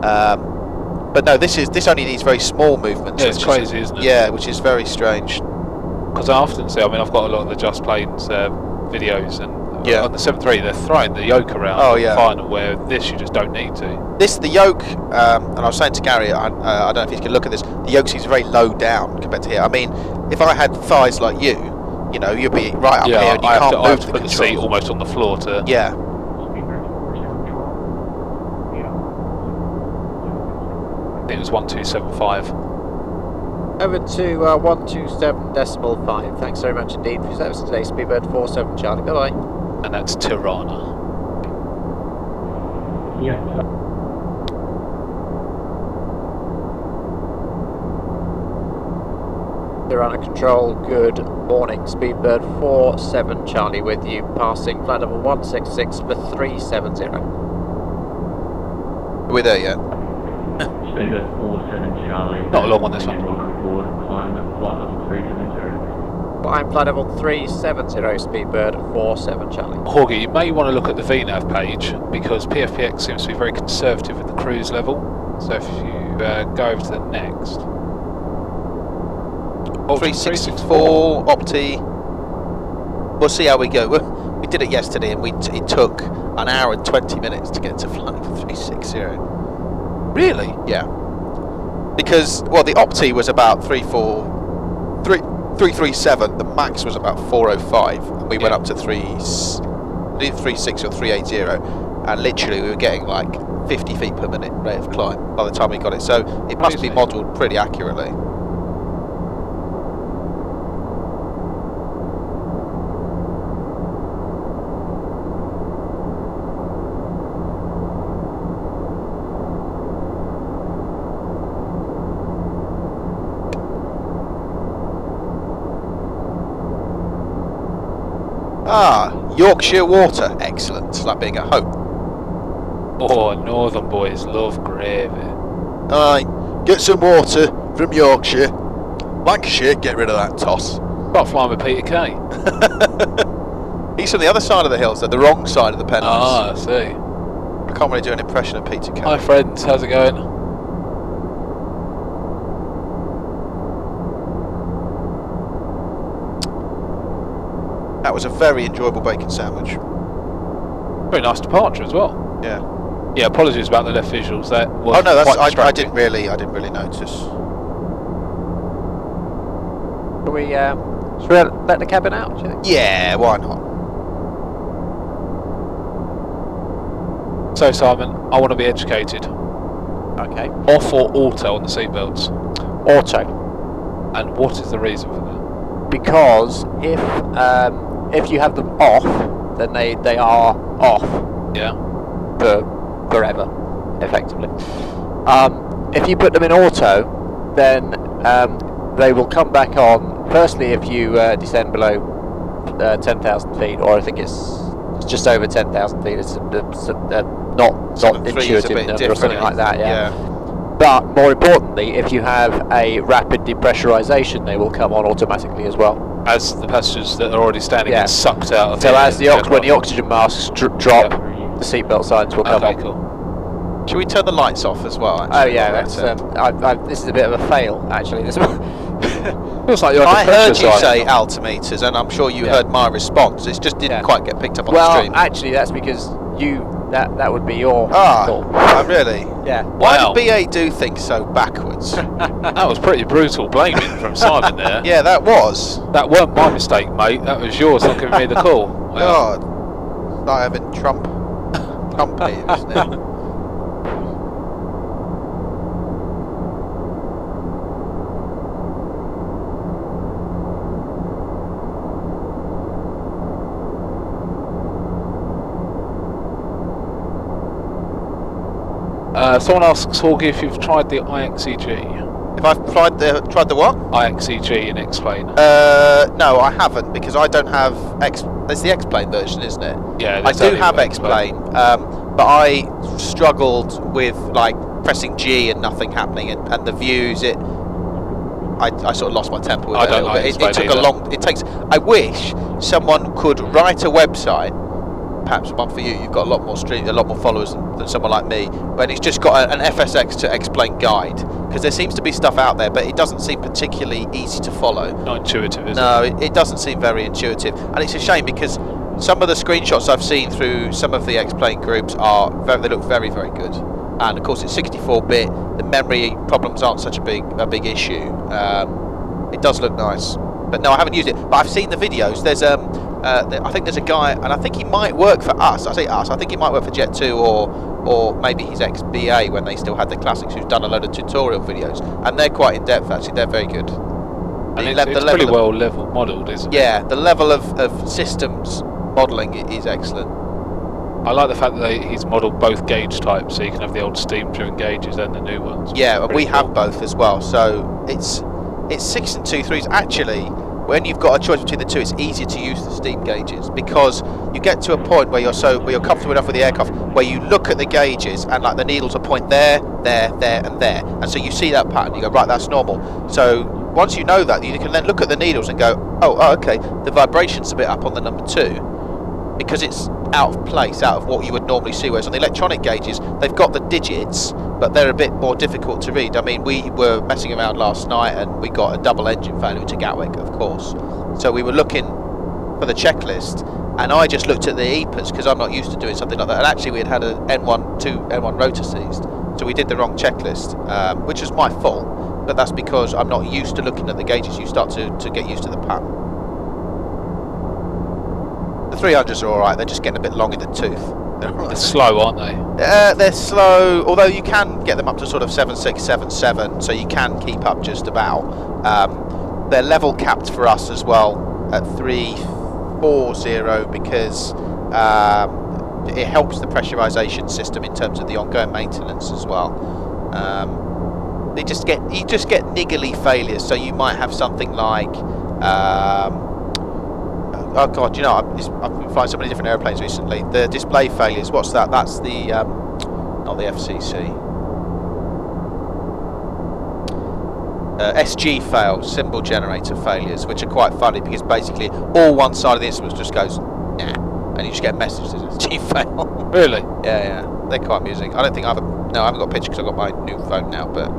But no, this only needs very small movements. Yeah, it's crazy, isn't it? Yeah, which is very strange. Because I often see, I mean, I've got a lot of the Just Planes videos, and on the 7.3 they're throwing the yoke around in the final, where this you just don't need to. The yoke, and I was saying to Gary, I don't know if you can look at this, the yoke seems very low down compared to here. I mean, if I had thighs like you know, you'd be right up here and you can't move I have to the put the seat almost on the floor to... Yeah. I think it was 1275. Over to 127.5. Thanks very much indeed for your service today, speedbird 47 Charlie. Bye bye. And that's Tirana. Tirana Control, good morning. Speedbird 47 Charlie with you, passing flight level 166 for 370. Are we there yet? Speedbird 47 Charlie. Not a long one, this one. Climb flight level 370, speedbird 47 Charlie. Jorge, you may want to look at the VNAV page because PFPX seems to be very conservative with the cruise level. So if you go over to the next. 364 Opti. We'll see how we go. We did it yesterday and it took an hour and 20 minutes to get to flying for 360. Really? Yeah. Because, well, the Opti was about 337, the max was about 405, and we went up to 360 or 380, and literally we were getting like 50 feet per minute rate of climb by the time we got it, so it must be modelled pretty accurately. Ah, Yorkshire water, excellent, like being at home. Oh, northern boys love gravy. Aye, get some water from Yorkshire. Lancashire, get rid of that toss. About flying with Peter Kay. He's on the other side of the hills, they're the wrong side of the Pennines. Ah, I see. I can't really do an impression of Peter Kay. Hi friends, how's it going? That was a very enjoyable bacon sandwich. Very nice departure as well. Yeah. Yeah, apologies about the left visuals. That was oh no, that's quite I didn't really notice. Should we let the cabin out, do you think? Yeah, why not? So Simon, I want to be educated. Okay. Off or auto on the seatbelts? Auto. And what is the reason for that? Because if you have them off, then they are off. Yeah. Forever, effectively. If you put them in auto, then they will come back on. Firstly, if you descend below 10,000 feet, or I think it's just over 10,000 feet, it's not intuitive or something like that. Yeah. But more importantly, if you have a rapid depressurization, they will come on automatically as well. As the passengers that are already standing get sucked out of so as when the oxygen masks drop, the seatbelt signs will come on. Cool. Should we turn the lights off as well? Actually, oh yeah, that's, this is a bit of a fail actually. This feels like you're I heard you say altimeters, and I'm sure you heard my response. It just didn't quite get picked up on the stream. Well, actually, that's because that would be your call. Oh, really? Yeah. Why did BA do things so backwards? That was pretty brutal blaming from Simon there. Yeah, that was. That weren't my mistake, mate. That was yours not giving me the call. God, not having Trump here, isn't it? Someone asks, Hawkey, if you've tried the IXEG. If I've tried the what? IXEG in X-Plane. No, I haven't, because I don't have There's the X-Plane version, isn't it? Yeah, I do have X-Plane, but I struggled with like pressing G and nothing happening, and the views. I sort of lost my temper with it a little bit. It took a long. It takes. I wish someone could write a website. Perhaps one for you. You've got a lot more followers than someone like me. But it's just got an FSX to X-Plane guide, because there seems to be stuff out there, but it doesn't seem particularly easy to follow. Not intuitive, is it? No, it doesn't seem very intuitive, and it's a shame because some of the screenshots I've seen through some of the X-Plane groups they look very, very good. And of course, it's 64-bit. The memory problems aren't such a big issue. It does look nice, but no, I haven't used it. But I've seen the videos. There's I think there's a guy, and I think he might work for us. I say us. I think he might work for Jet2 or maybe he's ex-BA when they still had the classics. Who's done a load of tutorial videos, and they're quite in depth. Actually, they're very good. And it's pretty well level modelled, isn't it? Yeah, the level of systems modelling is excellent. I like the fact that he's modelled both gauge types, so you can have the old steam-driven gauges and the new ones. Yeah, and we have both as well. So it's 6 and 2 3s. Actually, when you've got a choice between the two, it's easier to use the steam gauges, because you get to a point where you're comfortable enough with the aircraft where you look at the gauges and like the needles will point there, and there, and so you see that pattern. You go, right, that's normal. So once you know that, you can then look at the needles and go, oh, okay, the vibration's a bit up on the number 2, because it's out of place, out of what you would normally see. Whereas on the electronic gauges, they've got the digits, but they're a bit more difficult to read. I mean, we were messing around last night and we got a double engine failure to Gatwick, of course. So we were looking for the checklist, and I just looked at the EPAs because I'm not used to doing something like that. And actually, we had an N1 rotor seized, so we did the wrong checklist, which is my fault. But that's because I'm not used to looking at the gauges. You start to get used to the pattern. The 300s are alright, they're just getting a bit long in the tooth. They're slow, aren't they? They're slow, although you can get them up to sort of 7.6, 7.7, so you can keep up just about. They're level capped for us as well at 340 because it helps the pressurization system in terms of the ongoing maintenance as well. You just get niggly failures, so you might have something like oh god, you know, I've been flying so many different airplanes recently. The display failures, what's that? That's the not the FCC. SG fails, symbol generator failures, which are quite funny because basically all one side of the instrument just goes nah, and you just get messages as SG fail. Really? Yeah, they're quite amusing. I don't think I haven't got a picture because I've got my new phone now, but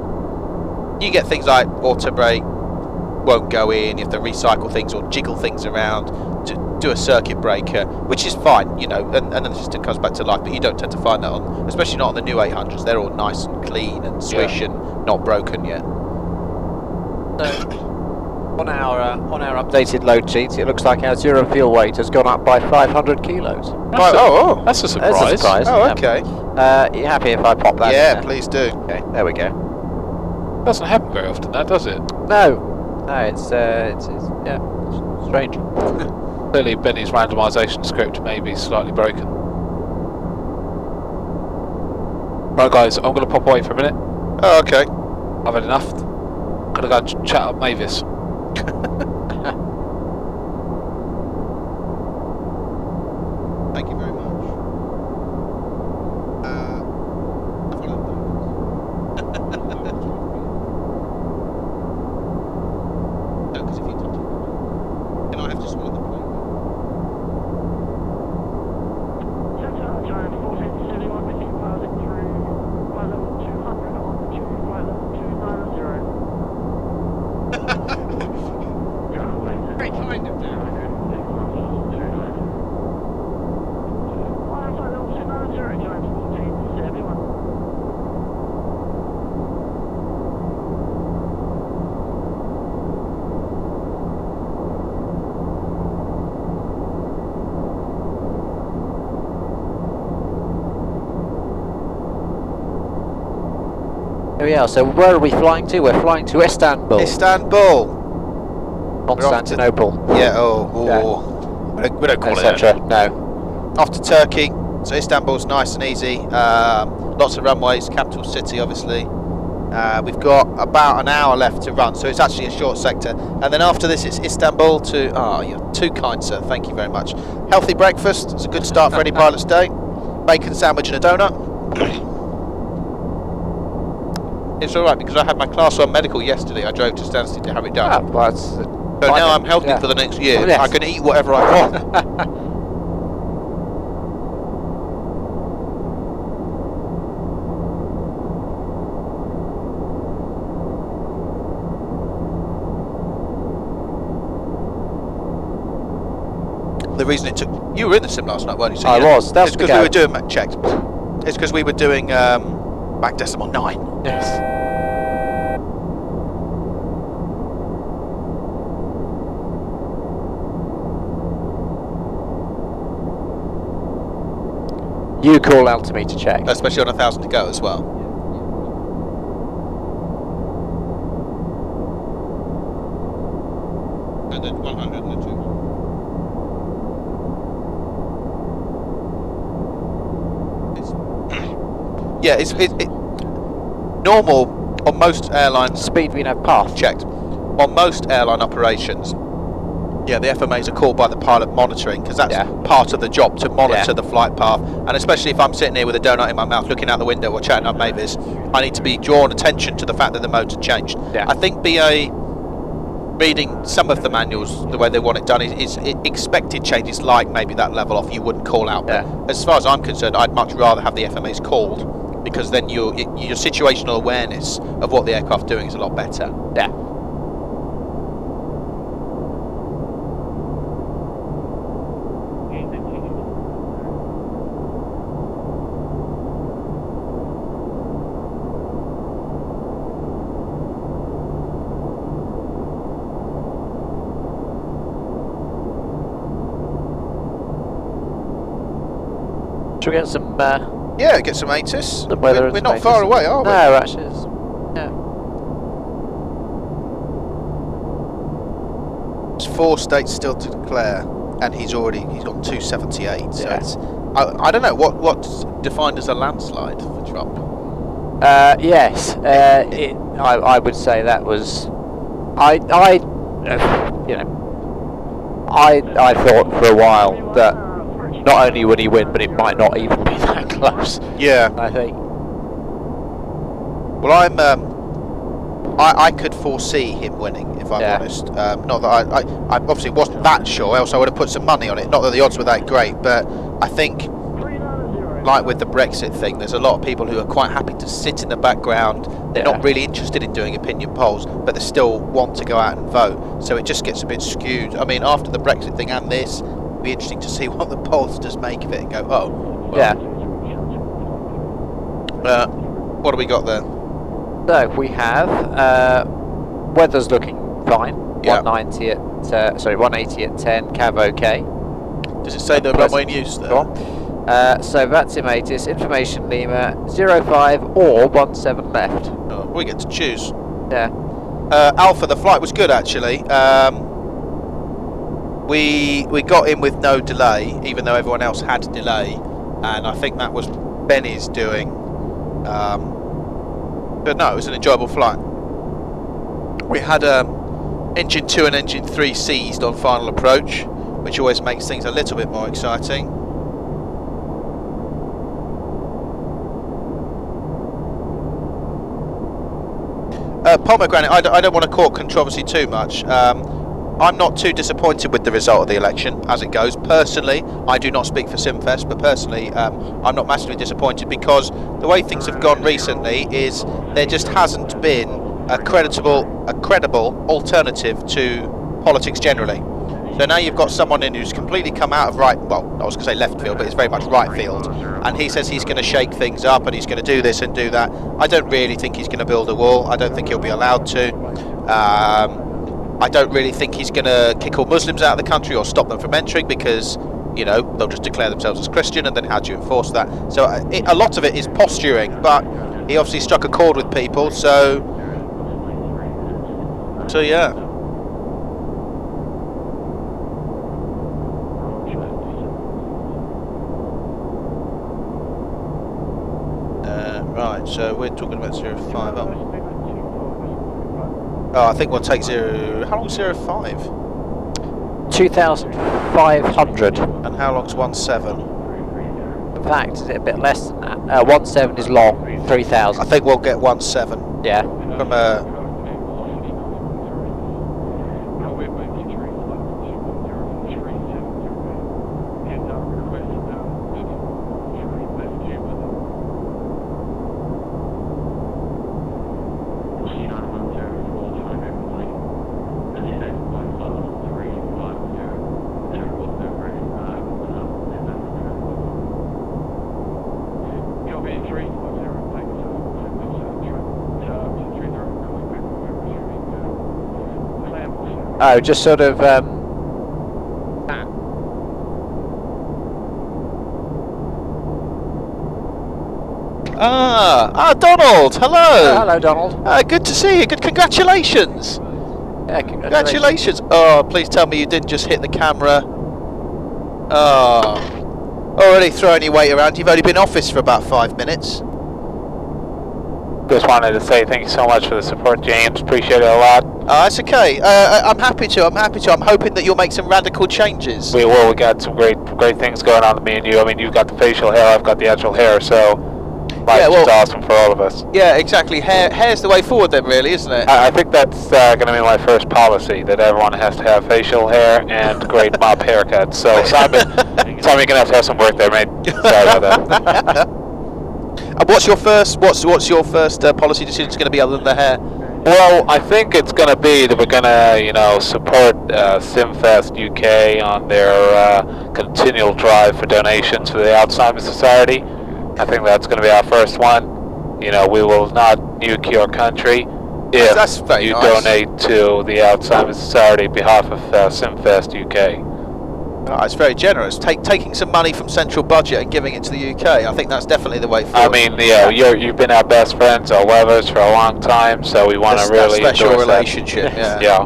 you get things like auto brake won't go in, you have to recycle things or jiggle things around to do a circuit breaker, which is fine, you know, and then the system comes back to life, but you don't tend to find that on, especially not on the new 800s. They're all nice and clean and swish and not broken yet. So, on our updated load sheets, it looks like our zero fuel weight has gone up by 500 kilos. That's a surprise. That's a surprise. Oh, okay. You happy if I pop that in Yeah, there? please do. Okay, there we go. Doesn't happen very often, that does it? No, it's strange. Clearly, Benny's randomisation script may be slightly broken. Right, guys, I'm going to pop away for a minute. Oh, okay. I've had enough. I'm going to go and chat up Mavis. Thank you very much. No, because if you touch it, then I have to swallow the plate. Giant 1471 making piloting through flight level 200 on to flight level 290. Very kind of them. Flight level 290, giant 1471. Here we are. So where are we flying to? We're flying to Istanbul. Istanbul. Constantinople. Yeah. Oh. Yeah. We don't call it that. Etc. No. Off to Turkey. So Istanbul's nice and easy. Lots of runways, capital city obviously. We've got about an hour left to run, so it's actually a short sector. And then after this it's Istanbul to... Oh, you're too kind, sir. Thank you very much. Healthy breakfast. It's a good start for any pilot's day. Bacon sandwich and a donut. It's alright because I had my class 1 medical yesterday. I drove to Stansted to have it done. Well, that's So now I'm healthy for the next year. Oh, yes. I can eat whatever I want. The reason it took... You were in the sim last night, weren't you? So, I was. That's it's because we were doing Mac checks. It's because we were doing Mac Decimal 9. Yes. You call out to me to check. Especially on 1,000 to go as well. And then 100 and the 2. Yeah, it's normal on most airlines. Speed we have path Checked. On most airline operations, yeah, the FMAs are called by the pilot monitoring because that's part of the job, to monitor the flight path. And especially if I'm sitting here with a donut in my mouth looking out the window or chatting up mates, I need to be drawn attention to the fact that the modes have changed. I think BA, reading some of the manuals the way they want it done, is expected changes like maybe that level off you wouldn't call out. But as far as I'm concerned, I'd much rather have the FMAs called, because then your situational awareness of what the aircraft's doing is a lot better. Yeah. Should we get some... yeah, get some ATIS. We're not far away, are we? No, actually, yeah. There's 4 states still to declare, and he's got 278. So it's, I don't know what's defined as a landslide for Trump. Yes, I would say that was. I thought for a while that not only would he win, but it might not even be that close. Yeah, I think. Well, I could foresee him winning, if I'm honest. Not that I obviously wasn't that sure, else I would have put some money on it. Not that the odds were that great, but I think, like with the Brexit thing, there's a lot of people who are quite happy to sit in the background. They're not really interested in doing opinion polls, but they still want to go out and vote. So it just gets a bit skewed. I mean, after the Brexit thing and this, it'll be interesting to see what the pollsters make of it and go, oh, well, what do we got there? So we have weather's looking fine. 190 at 180 at 10. Cav OK. Does it say the runway in use there? Go on. So that's Imatis, information Lima 05 or 17 left. Oh, we get to choose. Yeah. Alpha, the flight was good actually. We got in with no delay, even though everyone else had delay, and I think that was Benny's doing. But no, it was an enjoyable flight. We had engine 2 and engine 3 seized on final approach, which always makes things a little bit more exciting. Pomegranate, I don't want to court controversy too much. I'm not too disappointed with the result of the election as it goes. Personally, I do not speak for Simfest, but personally, I'm not massively disappointed, because the way things have gone recently is there just hasn't been a credible alternative to politics generally. So now you've got someone in who's completely come out of I was going to say left field, but it's very much right field, and he says he's going to shake things up and he's going to do this and do that. I don't really think he's going to build a wall. I don't think he'll be allowed to. I don't really think he's going to kick all Muslims out of the country or stop them from entering, because, you know, they'll just declare themselves as Christian, and then how do you enforce that? So a lot of it is posturing, but he obviously struck a chord with people, so yeah. So we're talking about 05, aren't we? Oh, I think we'll take 0... How long's 05? 2,500. And how long's 17? In fact, is it a bit less than that? 17 is long, 3,000. I think we'll get 17 Yeah. from Oh, just sort of, Donald, hello! hello, Donald. Good to see you, good, congratulations! Yeah, Congratulations! Oh, please tell me you didn't just hit the camera. Oh, already throwing your weight around, you've only been in office for about 5 minutes. Just wanted to say thank you so much for the support, James. Appreciate it a lot. That's okay. I'm happy to. I'm hoping that you'll make some radical changes. We will. We got some great things going on with me and you. I mean, you've got the facial hair, I've got the actual hair, so life's just awesome for all of us. Yeah, exactly. Hair's the way forward then, really, isn't it? I think that's going to be my first policy, that everyone has to have facial hair and great mop haircuts. So Simon, you're going to have some work there, mate. Sorry about that. And what's your first policy decision going to be other than the hair? Well, I think it's going to be that we're going to, support Simfest UK on their continual drive for donations for the Alzheimer's Society. I think that's going to be our first one. We will not nuke your country if that's very you nice. donate to the Alzheimer's Society on behalf of Simfest UK. Oh, it's very generous. Taking some money from central budget and giving it to the UK. I think that's definitely the way forward. I mean, you've been our best friends, our lovers for a long time, so we want to really that special endorse relationship. that. Yeah. Yeah.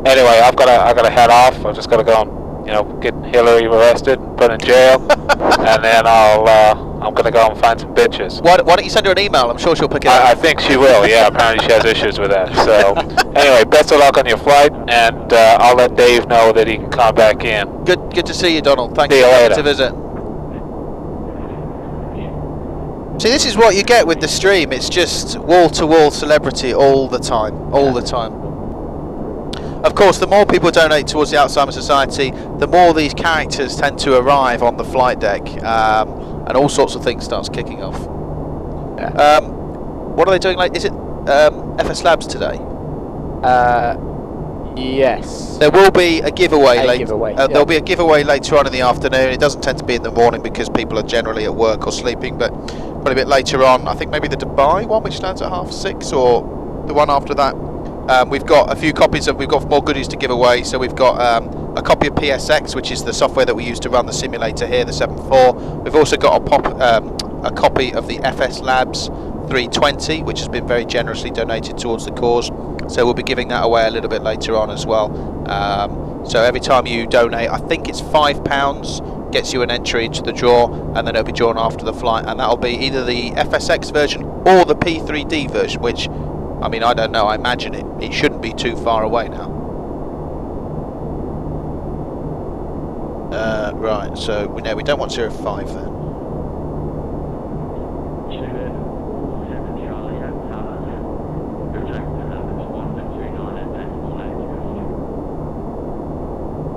Anyway, I gotta head off. I've just gotta go and get Hillary arrested and put in jail, and then I'm gonna go and find some bitches. Why don't you send her an email? I'm sure she'll pick it up. I think she will. Yeah. Apparently she has issues with that. So anyway, best of luck on your flight, and I'll let Dave know that he can come back in. Good to see you, Donald. Thank See you you for later. coming to visit. See, this is what you get with the stream. It's just wall-to-wall celebrity all the time. Of course, the more people donate towards the Alzheimer's Society, the more these characters tend to arrive on the flight deck, and all sorts of things starts kicking off. Yeah. What are they doing? Is it FS Labs today? Yes. There will be a giveaway later. Yeah. There'll be a giveaway later on in the afternoon. It doesn't tend to be in the morning because people are generally at work or sleeping, but probably a bit later on. I think maybe the Dubai one, which lands at 6:30, or the one after that. We've got a few copies we've got more goodies to give away. So we've got a copy of PSX, which is the software that we use to run the simulator here, the 7.4. We've also got a copy of the FS Labs 320, which has been very generously donated towards the cause. So we'll be giving that away a little bit later on as well. So every time you donate, I think it's £5, gets you an entry into the draw, and then it'll be drawn after the flight, and that'll be either the FSX version or the P3D version, which, I mean, I don't know, I imagine it shouldn't be too far away now. Right, so we don't want 05 then.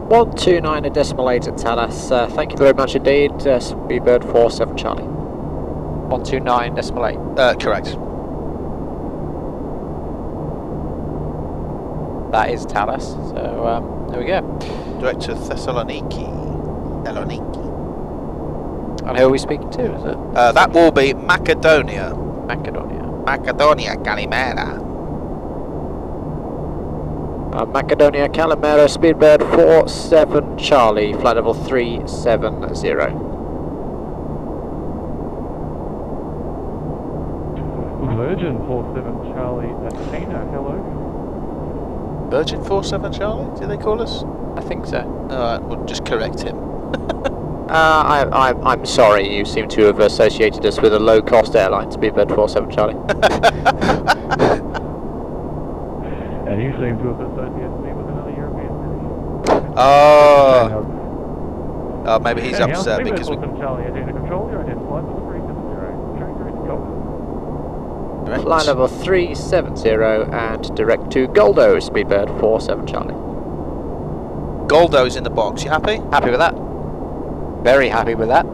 One 129 a decimal 8 at Talas. Thank you very much indeed. Speedbird 47 Charlie. 129 decimal 8. Correct. That is Talas. So there we go. Direct to Thessaloniki. And who are we speaking to? Is it that will be Macedonia. Macedonia? Kalimera. Macedonia Calimera, Speedbird 47 Charlie, flight level 370. Virgin 47 Charlie, Athena, hello. Virgin 47 Charlie, do they call us? I think so. Alright, we'll just correct him. I'm sorry, you seem to have associated us with a low-cost airline, Speedbird 47 Charlie. And you seem to have associated me with another European city. Oh, maybe he's upset because we... Charlie, attend to control, you're ahead, flight level 370, train direct to Goldo. Fly level 370 and direct to Goldo, Speedbird 47 Charlie. Goldo's in the box, you happy? Happy with that? Very happy with that.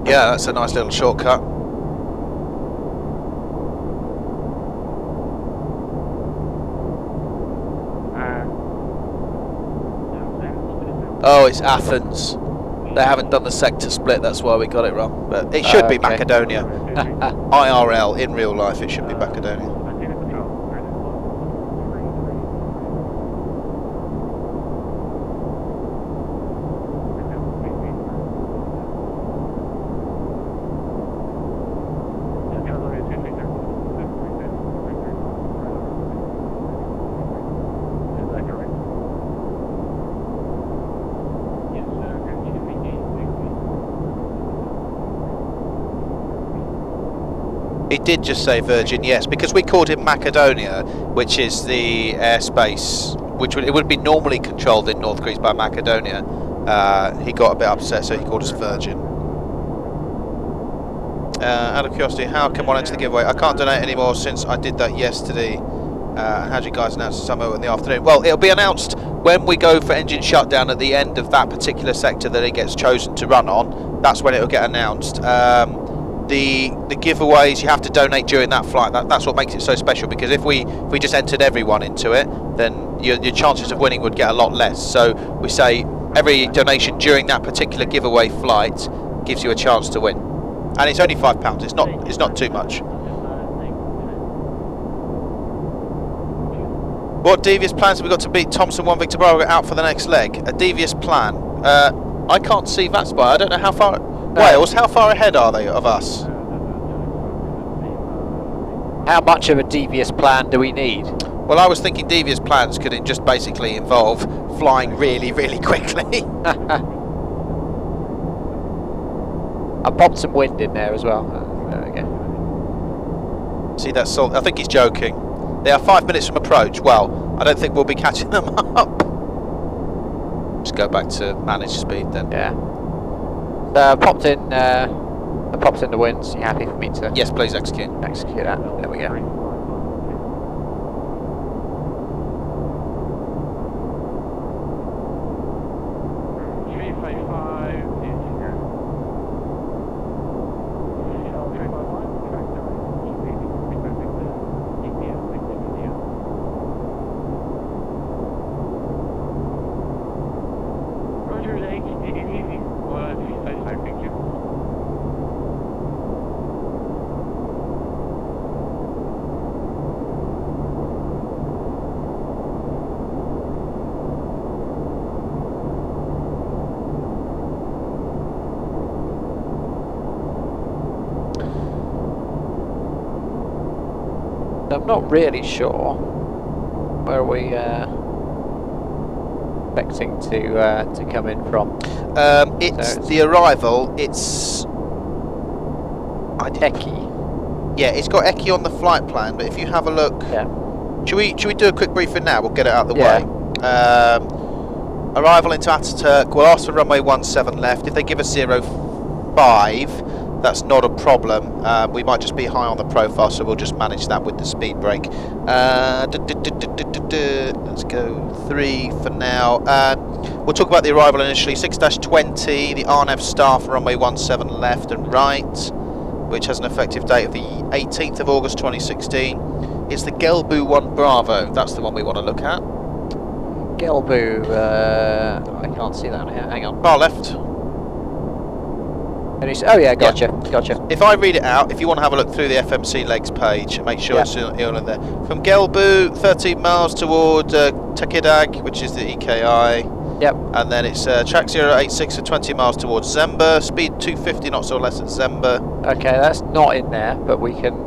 Yeah, that's a nice little shortcut. Oh, it's Athens. They haven't done the sector split, that's why we got it wrong. But it should be Macedonia. IRL, in real life, it should be Macedonia. He did just say Virgin, yes, because we called him Macedonia, which is the airspace, which it would be normally controlled in North Greece by Macedonia. He got a bit upset, so he called us Virgin. Out of curiosity, how can one enter the giveaway? I can't donate anymore since I did that yesterday. How do you guys announce the summer in the afternoon? Well, it'll be announced when we go for engine shutdown at the end of that particular sector that it gets chosen to run on. That's when it'll get announced. The giveaways, you have to donate during that flight. That's what makes it so special, because if we just entered everyone into it, then your chances of winning would get a lot less. So we say every donation during that particular giveaway flight gives you a chance to win, and it's only £5. It's not too much. What devious plans have we got to beat Thompson 1 Victor Bravo out for the next leg? A devious plan? I can't see that spot. I don't know how far. Wales, how far ahead are they of us? How much of a devious plan do we need? Well, I was thinking devious plans could just basically involve flying really, really quickly. I popped some wind in there as well. There we go. See that salt? I think he's joking. They are 5 minutes from approach. Well, I don't think we'll be catching them up. Just go back to manage speed then. Yeah. So I popped in the winds. You happy for me to? Yes, please execute. Execute that. There we go. I'm not really sure where we expecting to come in from. It's the arrival. It's Eki. Yeah, it's got Eki on the flight plan. But if you have a look, yeah. Should we do a quick briefing now? We'll get it out of the Yeah. way. Arrival into Ataturk. We'll ask for runway 17 left. If they give us 05, that's not a problem. We might just be high on the profile, so we'll just manage that with the speed brake. Let's go 3 for now. We'll talk about the arrival initially. 6-20, the RNAV staff runway 17 left and right, which has an effective date of the 18th of August 2016. It's the Gelbu 1 Bravo. That's the one we want to look at. Gelbu, I can't see that here. Hang on. Far left. Oh yeah, gotcha. If I read it out, if you want to have a look through the FMC legs page, make sure it's all in there. From Gelbu, 13 miles toward Tekirdağ, which is the EKI. Yep. And then it's track 086 for 20 miles towards Zemba, speed 250 knots or less at Zemba. Okay, that's not in there, but we can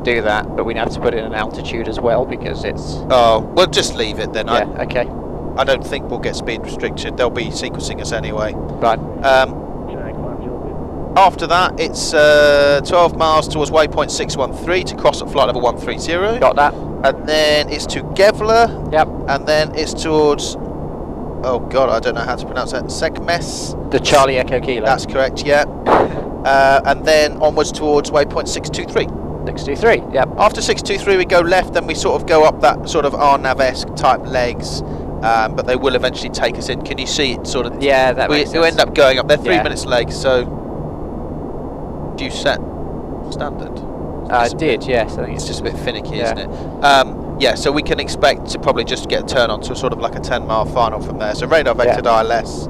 do that. But we have to put in an altitude as well because it's. Oh, we'll just leave it then. Yeah. Okay. I don't think we'll get speed restricted. They'll be sequencing us anyway. Right. After that, it's 12 miles towards waypoint 613 to cross at flight level 130. Got that. And then it's to Gevler. Yep. And then it's towards, oh god, I don't know how to pronounce that, Segmes. The Charlie Echo Kilo. That's correct, yeah. And then onwards towards waypoint 623. 623, yep. After 623 we go left, then we sort of go up that sort of Arnav-esque type legs, but they will eventually take us in. Can you see it sort of? Yeah, that makes sense. We end up going up. They're 3 Yeah. minutes legs, so do you set standard? I did, yes. I think It's just a bit finicky, Yeah. isn't it? Yeah, so we can expect to probably just get a turn on to sort of like a 10-mile final from there. So radar vectored ILS.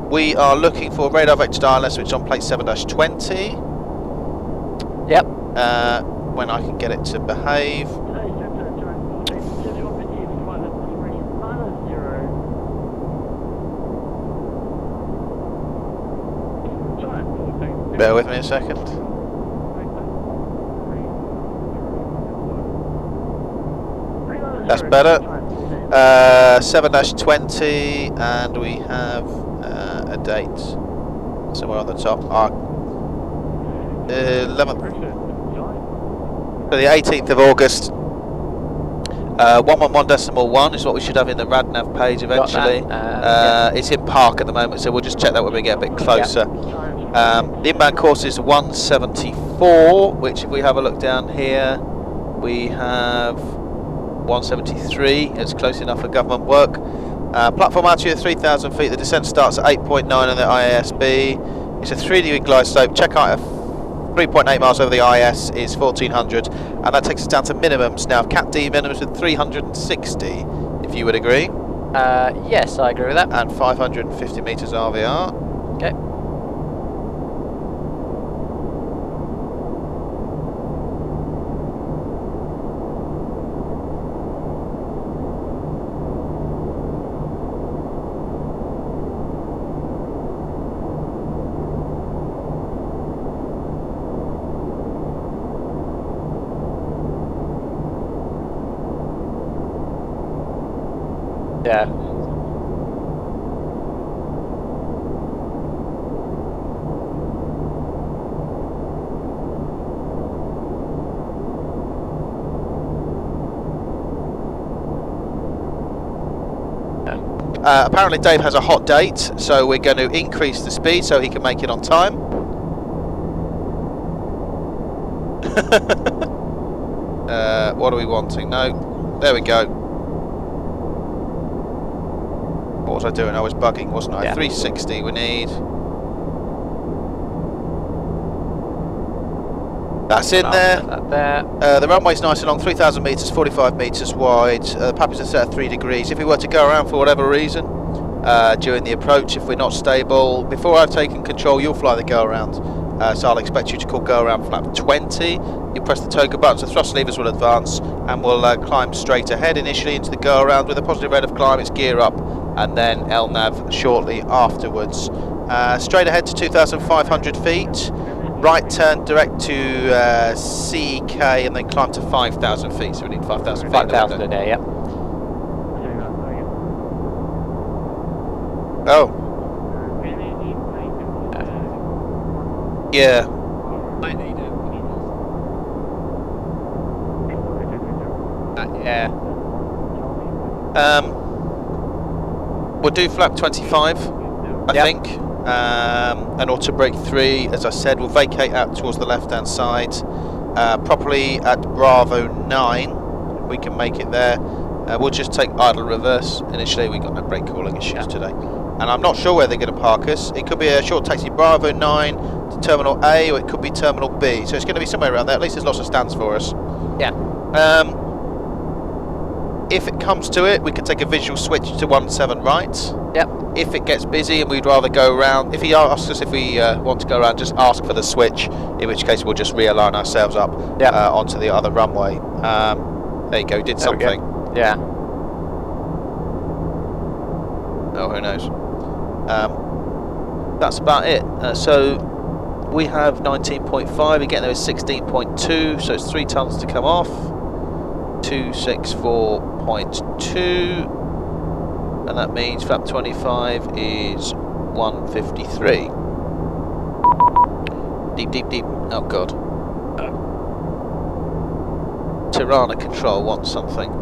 We are looking for radar vectored ILS, which is on plate 7-20. Yep. When I can get it to behave. Bear with me a second. That's better. 7-20, and we have a date somewhere on the top. 11th. So the 18th of August. 111.1 is what we should have in the RadNav page eventually. Yeah. It's in park at the moment, so we'll just check that when we get a bit closer. The inbound course is 174, which if we have a look down here, we have 173. It's close enough for government work. Platform altitude of 3,000 feet. The descent starts at 8.9 on the IASB. It's a 3-degree glide slope. Check out 3.8 miles over the IS is 1400, and that takes us down to minimums now. Cat D minimums with 360, if you would agree. Yes, I agree with that. And 550 meters RVR. Okay. Yeah. Apparently Dave has a hot date, so we're going to increase the speed so he can make it on time. What are we wanting? No, there we go. What was I doing? I was bugging, wasn't I? Yeah. 360 we need. That's in there. The runway's nice and long, 3,000 metres, 45 metres wide. The pappers are set at 3 degrees. If we were to go around for whatever reason during the approach, if we're not stable, before I've taken control, you'll fly the go around. So I'll expect you to call go around flap 20. You press the toga buttons, the thrust levers will advance, and we'll climb straight ahead initially into the go around with a positive rate of climb. It's gear up, and then LNAV shortly afterwards. Straight ahead to 2,500 feet. Right turn direct to CK, and then climb to 5,000 feet. So we need 5,000 feet. 5,000 a day, yeah. Oh. Yeah. I need it. Yeah. We'll do flap 25, I think. An auto brake 3, as I said, we'll vacate out towards the left hand side. Properly at Bravo 9, we can make it there. We'll just take idle reverse. Initially we got no brake cooling issues today. And I'm not sure where they're going to park us. It could be a short taxi Bravo 9 to Terminal A, or it could be Terminal B. So it's going to be somewhere around there. At least there's lots of stands for us. Yeah. If it comes to it, we could take a visual switch to 17 right. Yep. If it gets busy and we'd rather go around, if he asks us if we want to go around, just ask for the switch, in which case we'll just realign ourselves up onto the other runway. There you go, did something. Yeah. Oh, who knows. That's about it. So we have 19.5, again there is 16.2, so it's 3 tons to come off. 264.2, and that means flap 25 is 153. Deep, deep, deep. Oh god. Tirana control wants something.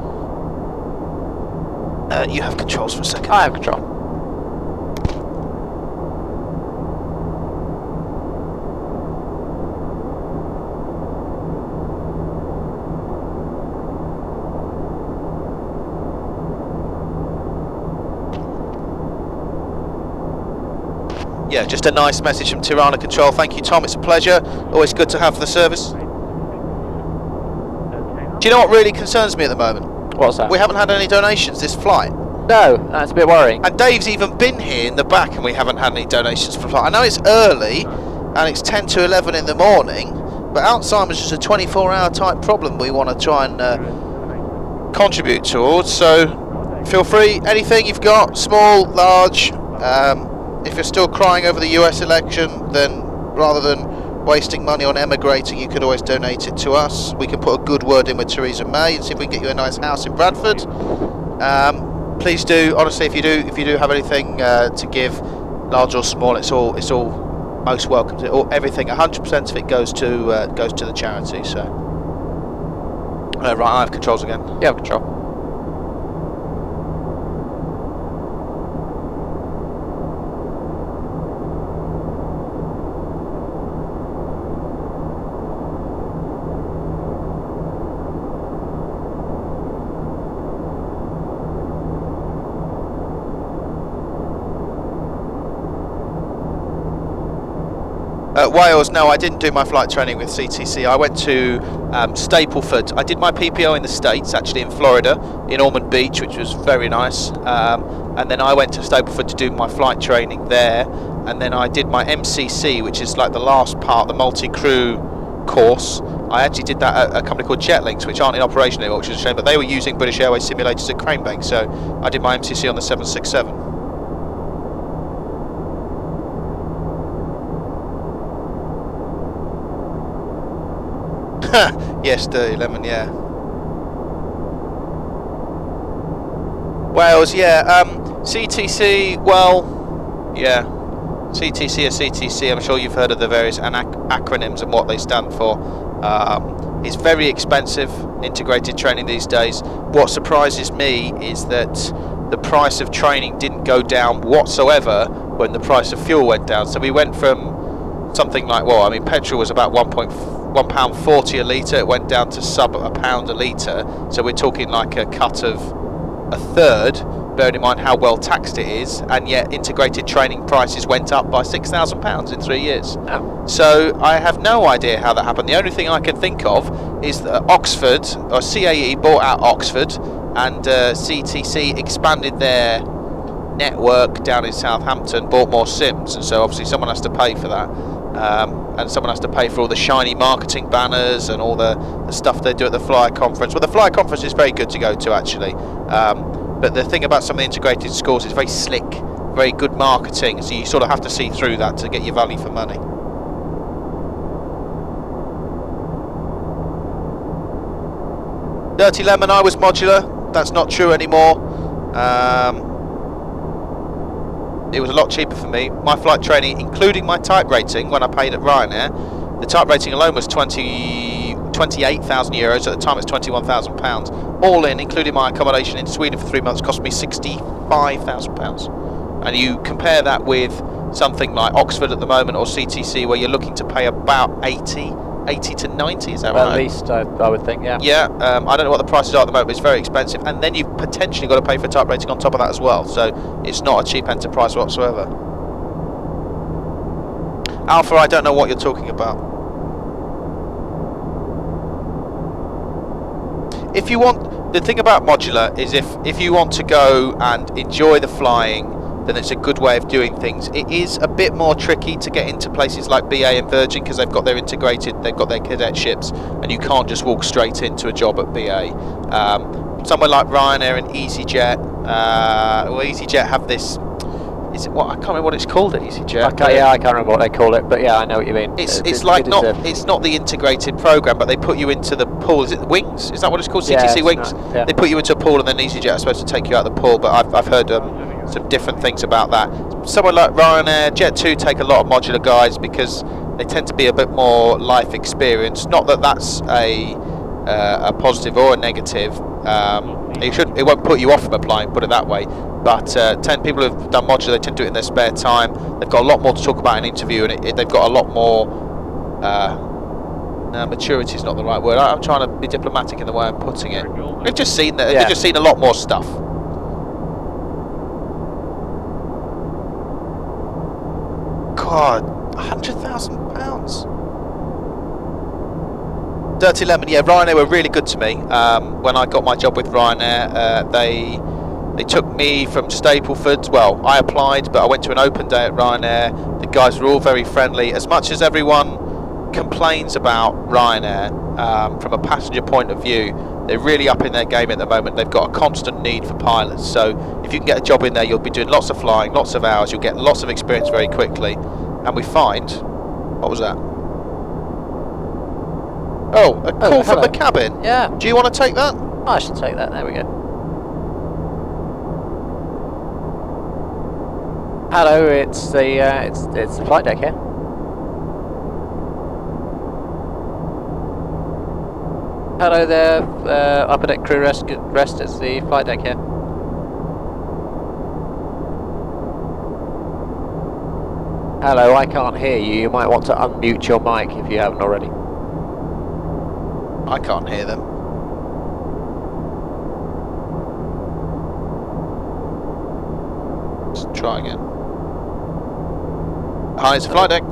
You have controls for a second. I have control. Yeah, just a nice message from Tirana Control. Thank you, Tom. It's a pleasure. Always good to have the service. Do you know what really concerns me at the moment? What's that? We haven't had any donations this flight. No, that's a bit worrying. And Dave's even been here in the back and we haven't had any donations for the flight. I know it's early and it's 10 to 11 in the morning, but Alzheimer's is a 24-hour type problem we want to try and contribute towards. So feel free, anything you've got, small, large. If you're still crying over the US election, then rather than wasting money on emigrating, you could always donate it to us. We can put a good word in with Theresa May and see if we can get you a nice house in Bradford. Please do, honestly, if you do have anything to give, large or small, it's all most welcome. Everything, 100% of it goes to the charity. So right, I have controls again. You have control. Wales, no, I didn't do my flight training with CTC. I went to Stapleford. I did my PPO in the States, actually in Florida, in Ormond Beach, which was very nice. And then I went to Stapleford to do my flight training there. And then I did my MCC, which is like the last part, the multi-crew course. I actually did that at a company called Jetlinks, which aren't in operation anymore, which is a shame, but they were using British Airways simulators at Cranebank. So I did my MCC on the 767. Yes, Dirty Lemon, yeah. Wales, yeah. CTC, well, yeah. CTC or CTC, I'm sure you've heard of the various acronyms and what they stand for. It's very expensive, integrated training these days. What surprises me is that the price of training didn't go down whatsoever when the price of fuel went down. So we went from something like, well, I mean, petrol was about £1.40 a litre, it went down to sub £1 a litre, so we're talking like a cut of a third, bearing in mind how well taxed it is, and yet integrated training prices went up by £6,000 in 3 years. Oh. So I have no idea how that happened. The only thing I can think of is that Oxford, or CAE bought out Oxford, and CTC expanded their network down in Southampton, bought more sims, and so obviously someone has to pay for that. And someone has to pay for all the shiny marketing banners and all the stuff they do at the Flyer Conference. Well, the Flyer Conference is very good to go to, actually. But the thing about some of the integrated schools is very slick, very good marketing, so you sort of have to see through that to get your value for money. Dirty Lemon, I was modular. That's not true anymore. It was a lot cheaper for me. My flight training, including my type rating, when I paid at Ryanair, the type rating alone was €28,000. At the time, it was £21,000. All in, including my accommodation in Sweden for 3 months, cost me £65,000. And you compare that with something like Oxford at the moment or CTC, where you're looking to pay about 80 to 90, is that right? At least, I would think, yeah. Yeah, I don't know what the prices are at the moment, but it's very expensive. And then you've potentially got to pay for a type rating on top of that as well. So it's not a cheap enterprise whatsoever. Alpha, I don't know what you're talking about. If you want, the thing about modular is if you want to go and enjoy the flying, then it's a good way of doing things. It is a bit more tricky to get into places like BA and Virgin because they've got their integrated, they've got their cadet ships, and you can't just walk straight into a job at BA. Somewhere like Ryanair and EasyJet, well, EasyJet have this. Is it what? I can't remember what it's called at EasyJet. I can't remember what they call it, but yeah, I know what you mean. It's like it's not the integrated program, but they put you into the pool. Is it the Wings? Is that what it's called? CTC Wings. Yeah. They put you into a pool, and then EasyJet are supposed to take you out of the pool. But I've heard some different things about that. Someone like Ryanair, Jet2 take a lot of modular guys because They tend to be a bit more life experience. Not that that's a positive or a negative. It won't put you off from applying, put it that way. But 10 people who've done modular, they tend to do it in their spare time. They've got a lot more to talk about in an interview, and they've got a lot more. Maturity is not the right word. I'm trying to be diplomatic in the way I'm putting it. They've just seen that. They've just seen a lot more stuff. God, £100,000. Dirty Lemon, yeah, Ryanair were really good to me. When I got my job with Ryanair, they took me from Stapleford. Well, I applied, but I went to an open day at Ryanair. The guys were all very friendly. As much as everyone complains about Ryanair from a passenger point of view, they're really up in their game at the moment. They've got a constant need for pilots. So if you can get a job in there, you'll be doing lots of flying, lots of hours. You'll get lots of experience very quickly. And we find, what was that? Oh, a call from the cabin. Yeah. Do you want to take that? Oh, I should take that. There we go. Hello, it's the flight deck here. Hello there, upper deck crew rest. It's the flight deck here. Hello, I can't hear you. You might want to unmute your mic if you haven't already. I can't hear them. Let's try again. Hi, it's the flight deck.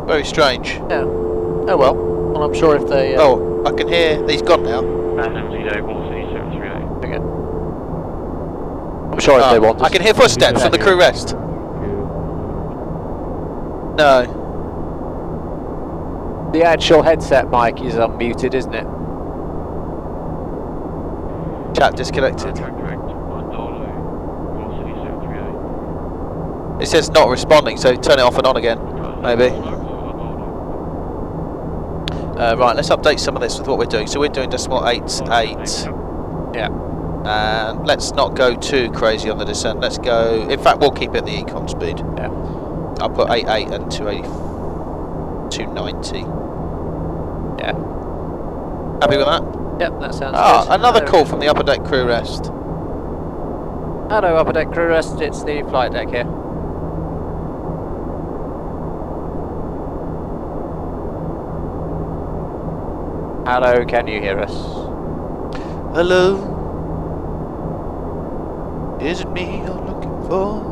Very strange. Yeah. Oh well. Well, I'm sure if they. Oh, I can hear. He's gone now. Okay. I'm sure if they want. I can hear footsteps from the crew rest. No. The actual headset mic is unmuted, isn't it? Chat disconnected. It says not responding, so turn it off and on again, maybe. Right, let's update some of this with what we're doing. So we're doing decimal 8.8. Yeah. And let's not go too crazy on the descent. Let's go. In fact, we'll keep it the econ speed. Yeah. I'll put 8.8 and 290. Yeah. Happy with that? Yep, that sounds good. Another call from the upper deck crew rest. Hello, upper deck crew rest. It's the flight deck here. Hello, can you hear us? Hello. Is it me you're looking for?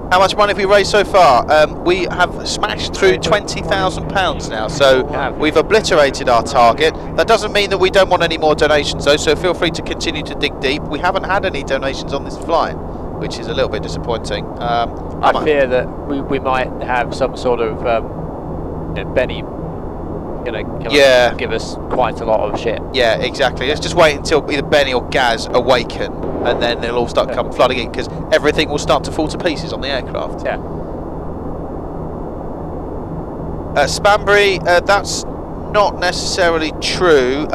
How much money have we raised so far? We have smashed through £20,000 now, so we've obliterated our target. That doesn't mean that we don't want any more donations though, so feel free to continue to dig deep. We haven't had any donations on this flight, which is a little bit disappointing. I fear that we might have some sort of Benny gonna give us quite a lot of shit. Yeah, exactly. Let's just wait until either Benny or Gaz awaken, and then they'll all start come flooding in, because everything will start to fall to pieces on the aircraft. Yeah. Spanbury, that's not necessarily true.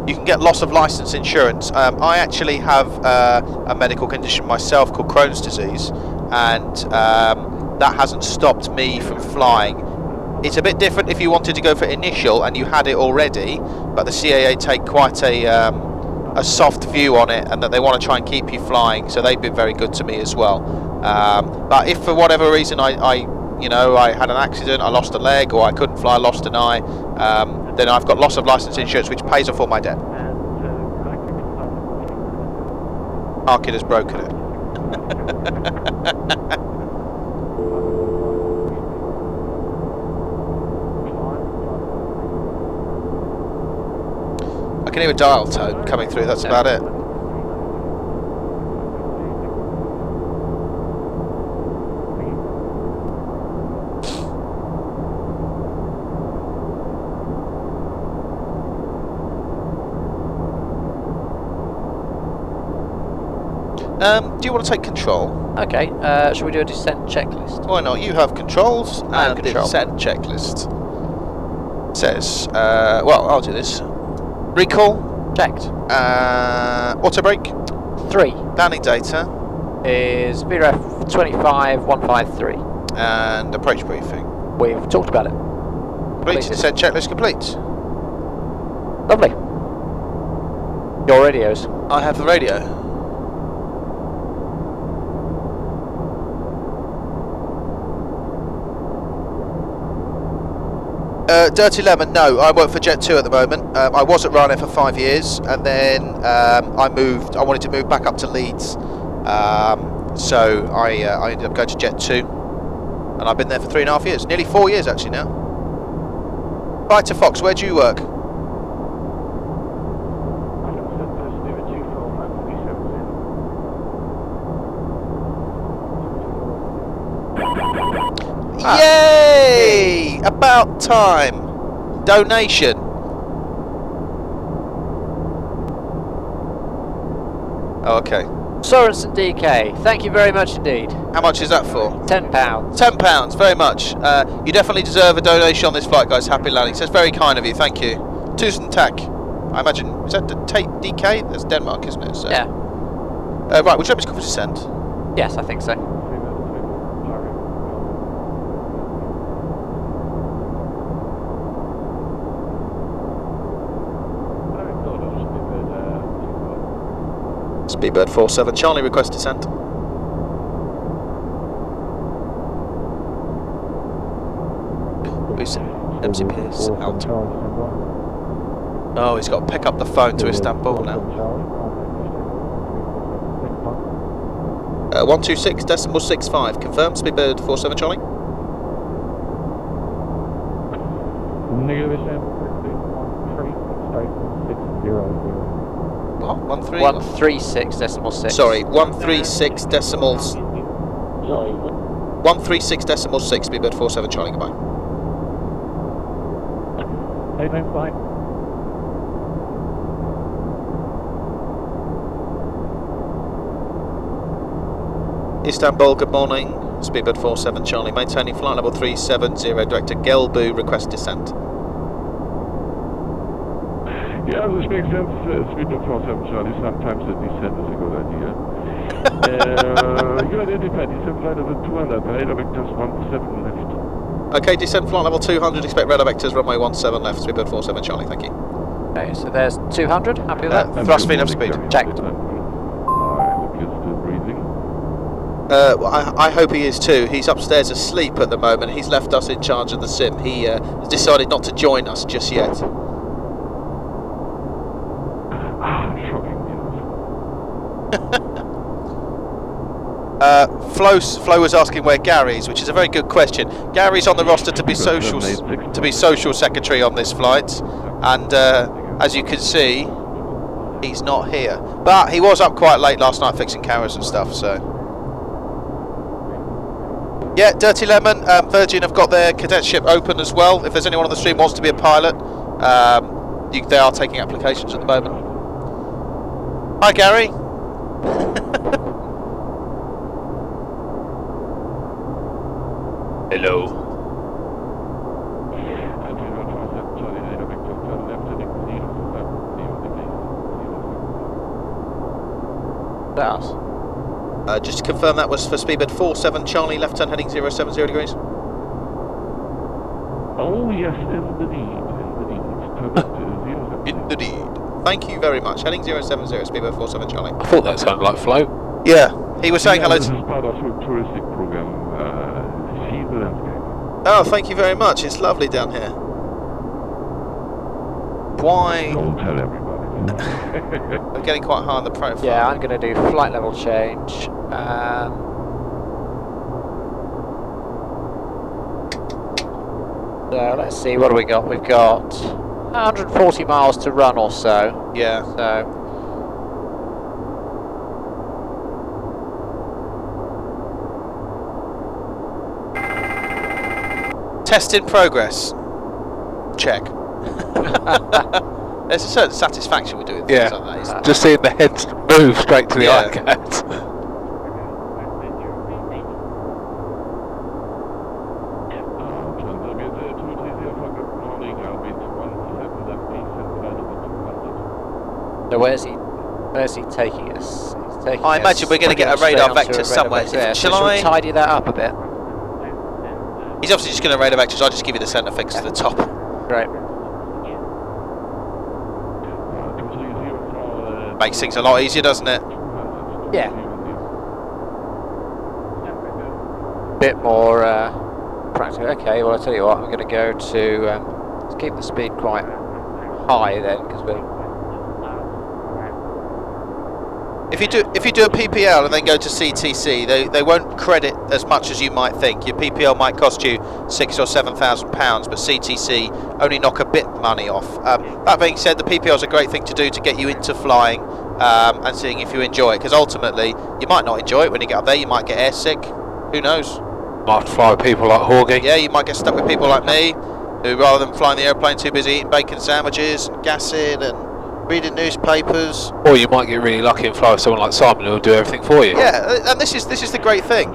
You can get loss of license insurance. I actually have a medical condition myself called Crohn's disease, and that hasn't stopped me from flying. It's a bit different if you wanted to go for initial and you had it already, but the CAA take quite a soft view on it, and that they want to try and keep you flying, so they've been very good to me as well. But if for whatever reason I had an accident, I lost a leg, or I couldn't fly, I lost an eye, then I've got loss of license insurance which pays off all my debt. Arkid has broken it. I can hear a dial tone coming through, that's about it. Do you want to take control? Okay, shall we do a descent checklist? Why not? You have controls and the control. descent checklist. Says, well, I'll do this. Recall. Checked. Auto brake. 3. Landing data. Is VRF 25153. And approach briefing. We've talked about it. Complete. Descent checklist complete. Lovely. Your radios. I have the radio. Dirty Lemon, no, I work for Jet 2 at the moment. I was at Ryanair for 5 years, and then I wanted to move back up to Leeds. So I ended up going to Jet 2, and I've been there for 3.5 years, nearly 4 years actually now. Bye to Fox, where do you work? Yay! About time. Donation. Oh, okay. Sorensen DK, thank you very much indeed. How much is that for? £10. £10, very much. You definitely deserve a donation on this flight, guys. Happy landing. That's very kind of you, thank you. Tusen tak. I imagine, is that the DK? That's Denmark, isn't it? So. Yeah. Right, would you like me to go for descent? Yes, I think so. Speedbird 47, Charlie, request descent. MC Pierce out. Oh, he's got to pick up the phone to Istanbul now. 126.65, confirm, Speedbird 47, Charlie. What? 136.6. Sorry, 136.6, Speedbird 47, Charlie, goodbye. Hey, no, fine. Istanbul, good morning. Speedbird 47, Charlie, maintaining flight level 370, Director Gelbu, request descent. Yeah, this makes sense. Speedbird 47, Charlie, sometimes the descent is a good idea. You identified descent flight level 200, radar vectors 17 left. Okay, descent flight level 200, expect radar vectors runway 17 left, Speedbird 47, Charlie, thank you. Okay, so there's 200, happy with that? Thrust speed up speed. Checked. I hope you're still breathing. I hope he is too. He's upstairs asleep at the moment. He's left us in charge of the sim. He has decided not to join us just yet. Shocking news. Flo was asking where Gary's, which is a very good question. Gary's on the roster to be social secretary on this flight, and as you can see, he's not here. But he was up quite late last night fixing cameras and stuff. So yeah, Dirty Lemon, Virgin have got their cadetship open as well. If there's anyone on the stream who wants to be a pilot, they are taking applications at the moment. Hi Gary. Hello. That's Just to confirm, that was for Speedbird 47 Charlie, left turn heading 070 degrees. Oh yes, Indeed. Thank you very much. Heading 070, Speedbird 47 Charlie. I thought that sounded like float. Yeah, he was saying hello This to... is part of a touristic program. See the landscape. Oh, thank you very much. It's lovely down here. Why? Don't tell everybody. I'm getting quite high on the profile. yeah, I'm going to do flight level change. So let's see, what do we got? We've got 140 miles to run or so. Yeah. So Test in progress. Check. There's a certain satisfaction with doing things like that, isn't there? Just seeing the heads move straight to the Yeah. iCat. so where's he taking us? He's taking I us imagine we're going to pretty get a much straight radar onto vector radar somewhere. vector there. Shall So we I? tidy that up a bit? He's obviously just going to radar vectors. I'll just give you the centre fix to the top. Great. Makes things a lot easier, doesn't it? Yeah. Bit more practical. Okay, well, I'll tell you what, I'm going to go to, let's keep the speed quite high then, because we're... If you do a PPL and then go to CTC, they won't credit as much as you might think. Your PPL might cost you £6,000 or £7,000, but CTC only knock a bit money off. That being said, the PPL is a great thing to do to get you into flying and seeing if you enjoy it. Because ultimately, you might not enjoy it when you get up there. You might get airsick. Who knows? Might have to fly with people like Jorge. Yeah, you might get stuck with people like me, who rather than flying the airplane, too busy eating bacon sandwiches and gassing and reading newspapers. Or you might get really lucky and fly with someone like Simon who will do everything for you. Yeah, and this is the great thing.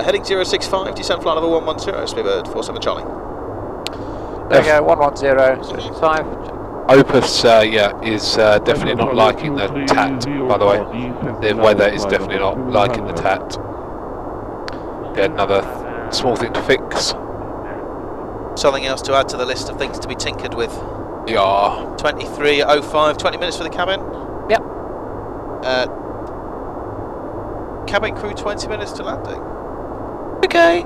Heading 065, descent flight level 110, Speedbird 47 Charlie. There we go, 110, 65. Opus, is definitely not liking the TAT, by the way. The weather is definitely not liking the TAT. Yeah, another small thing to fix. Something else to add to the list of things to be tinkered with. Yeah. 23:05, 20 minutes for the cabin. Yep. Cabin crew 20 minutes to landing. Okay.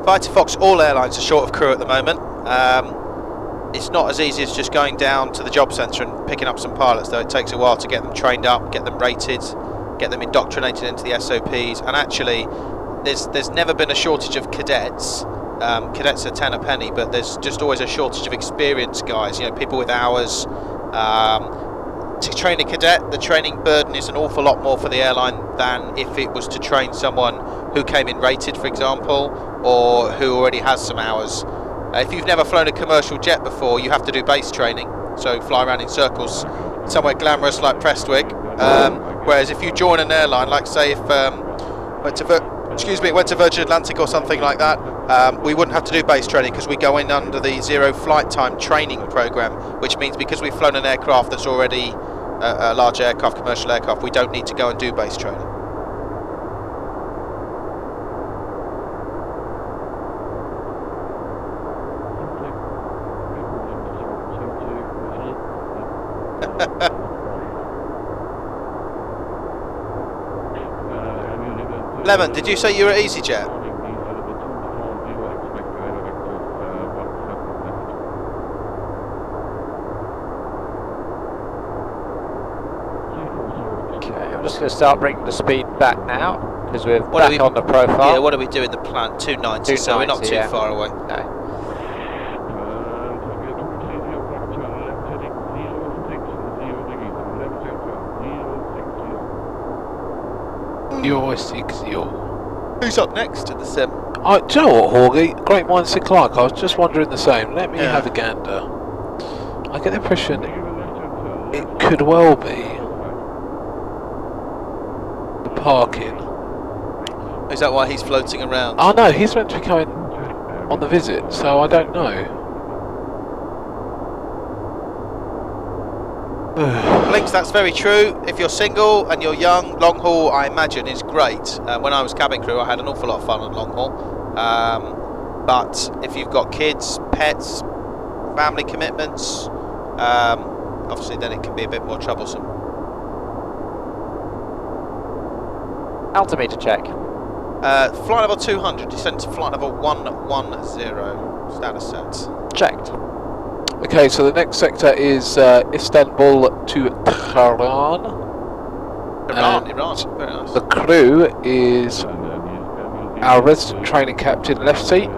Fighter Fox, all airlines are short of crew at the moment. It's not as easy as just going down to the job centre and picking up some pilots, though. It takes a while to get them trained up, get them rated, get them indoctrinated into the SOPs, and actually there's never been a shortage of cadets. Cadets are 10 a penny, but there's just always a shortage of experienced guys, you know, people with hours. To train a cadet, the training burden is an awful lot more for the airline than if it was to train someone who came in rated, for example, or who already has some hours. If you've never flown a commercial jet before, you have to do base training, so fly around in circles somewhere glamorous like Prestwick. Whereas if you join an airline, like say if went to Virgin Atlantic or something like that, we wouldn't have to do base training because we go in under the zero flight time training program, which means because we've flown an aircraft that's already a large aircraft, commercial aircraft, we don't need to go and do base training. Lemon, did you say you were at EasyJet? Okay, I'm just going to start bringing the speed back now, because we're back on the profile. Yeah, what are we doing the plan? 290, so we're not too far away. No. You're 60. Who's up next in the sim? Do you know what, Jorge? Great minds think alike. I was just wondering the same. Let me have a gander. I get the impression it could well be the parking. Is that why he's floating around? Oh no, he's meant to be coming on the visit, so I don't know. Blinks, that's very true. If you're single and you're young, long haul, I imagine, is great. When I was cabin crew, I had an awful lot of fun on long haul. But if you've got kids, pets, family commitments, obviously then it can be a bit more troublesome. Altimeter check. Flight level 200, descend to flight level 110, status set. Checked. Okay, so the next sector is Istanbul to Tehran. Iran, very nice. The crew is our resident training captain, left seat.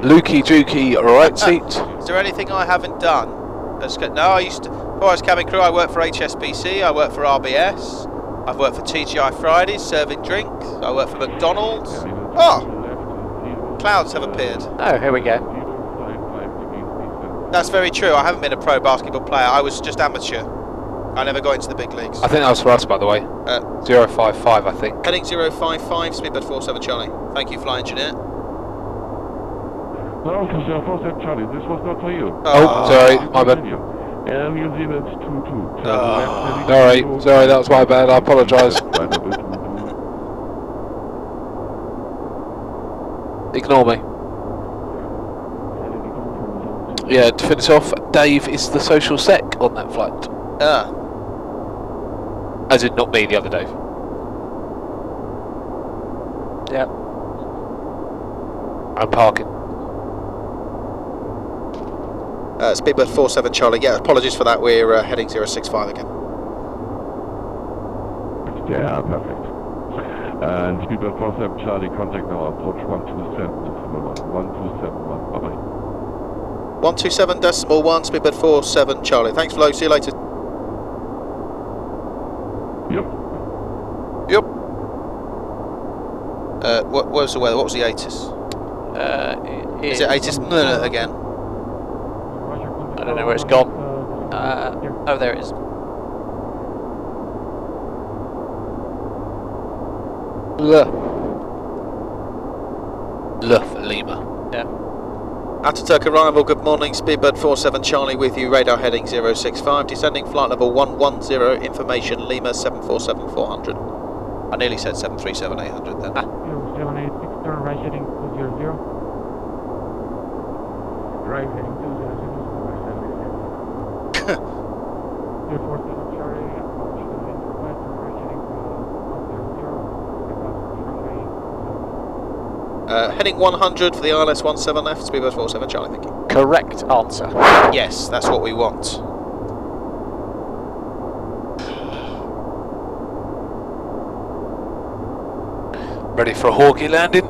Lukey Jukey, right seat. Is there anything I haven't done? No, before I was cabin crew, I worked for HSBC, I worked for RBS, I've worked for TGI Fridays, serving drinks, I worked for McDonald's. Oh! Clouds have appeared. Oh, here we go. That's very true, I haven't been a pro basketball player, I was just amateur. I never got into the big leagues. I think that was for us, by the way. 055, I think. Heading 055, speedbird 47 Charlie. Thank you, flight engineer. No, 47 Charlie, this was not for you. Oh, sorry, my bad. New Zealand 22. Sorry, that was my bad. I apologise. Ignore me. Yeah, to finish off, Dave is the social sec on that flight. As in, not me, the other Dave. Yep. I'm parking. Speedbird 47 Charlie. Yeah, apologies for that. We're heading 065 again. Yeah, perfect. And Speedbird 47 Charlie, contact now approach 127.1. Bye-bye. 127.1, Speedbird 47 Charlie. Thanks, Flo. See you later. Yep. What was the weather? What was the ATIS? Is it ATIS again? I don't know where it's gone. Oh, there it is. For Lima. Yeah. Ataturk arrival, good morning. Speedbird 47 Charlie with you. Radar heading 065. Descending flight level 110. Information Lima 747 400. I nearly said 737 800 then. 0786, turn right heading 200. Right heading 200. 047 Charlie, approach to the interflight, turn right heading 100. Heading 100 for the ILS 17 left. Speedbird 47 Charlie, thank you. Correct answer. Yes, that's what we want. Ready for a Hawkie landing?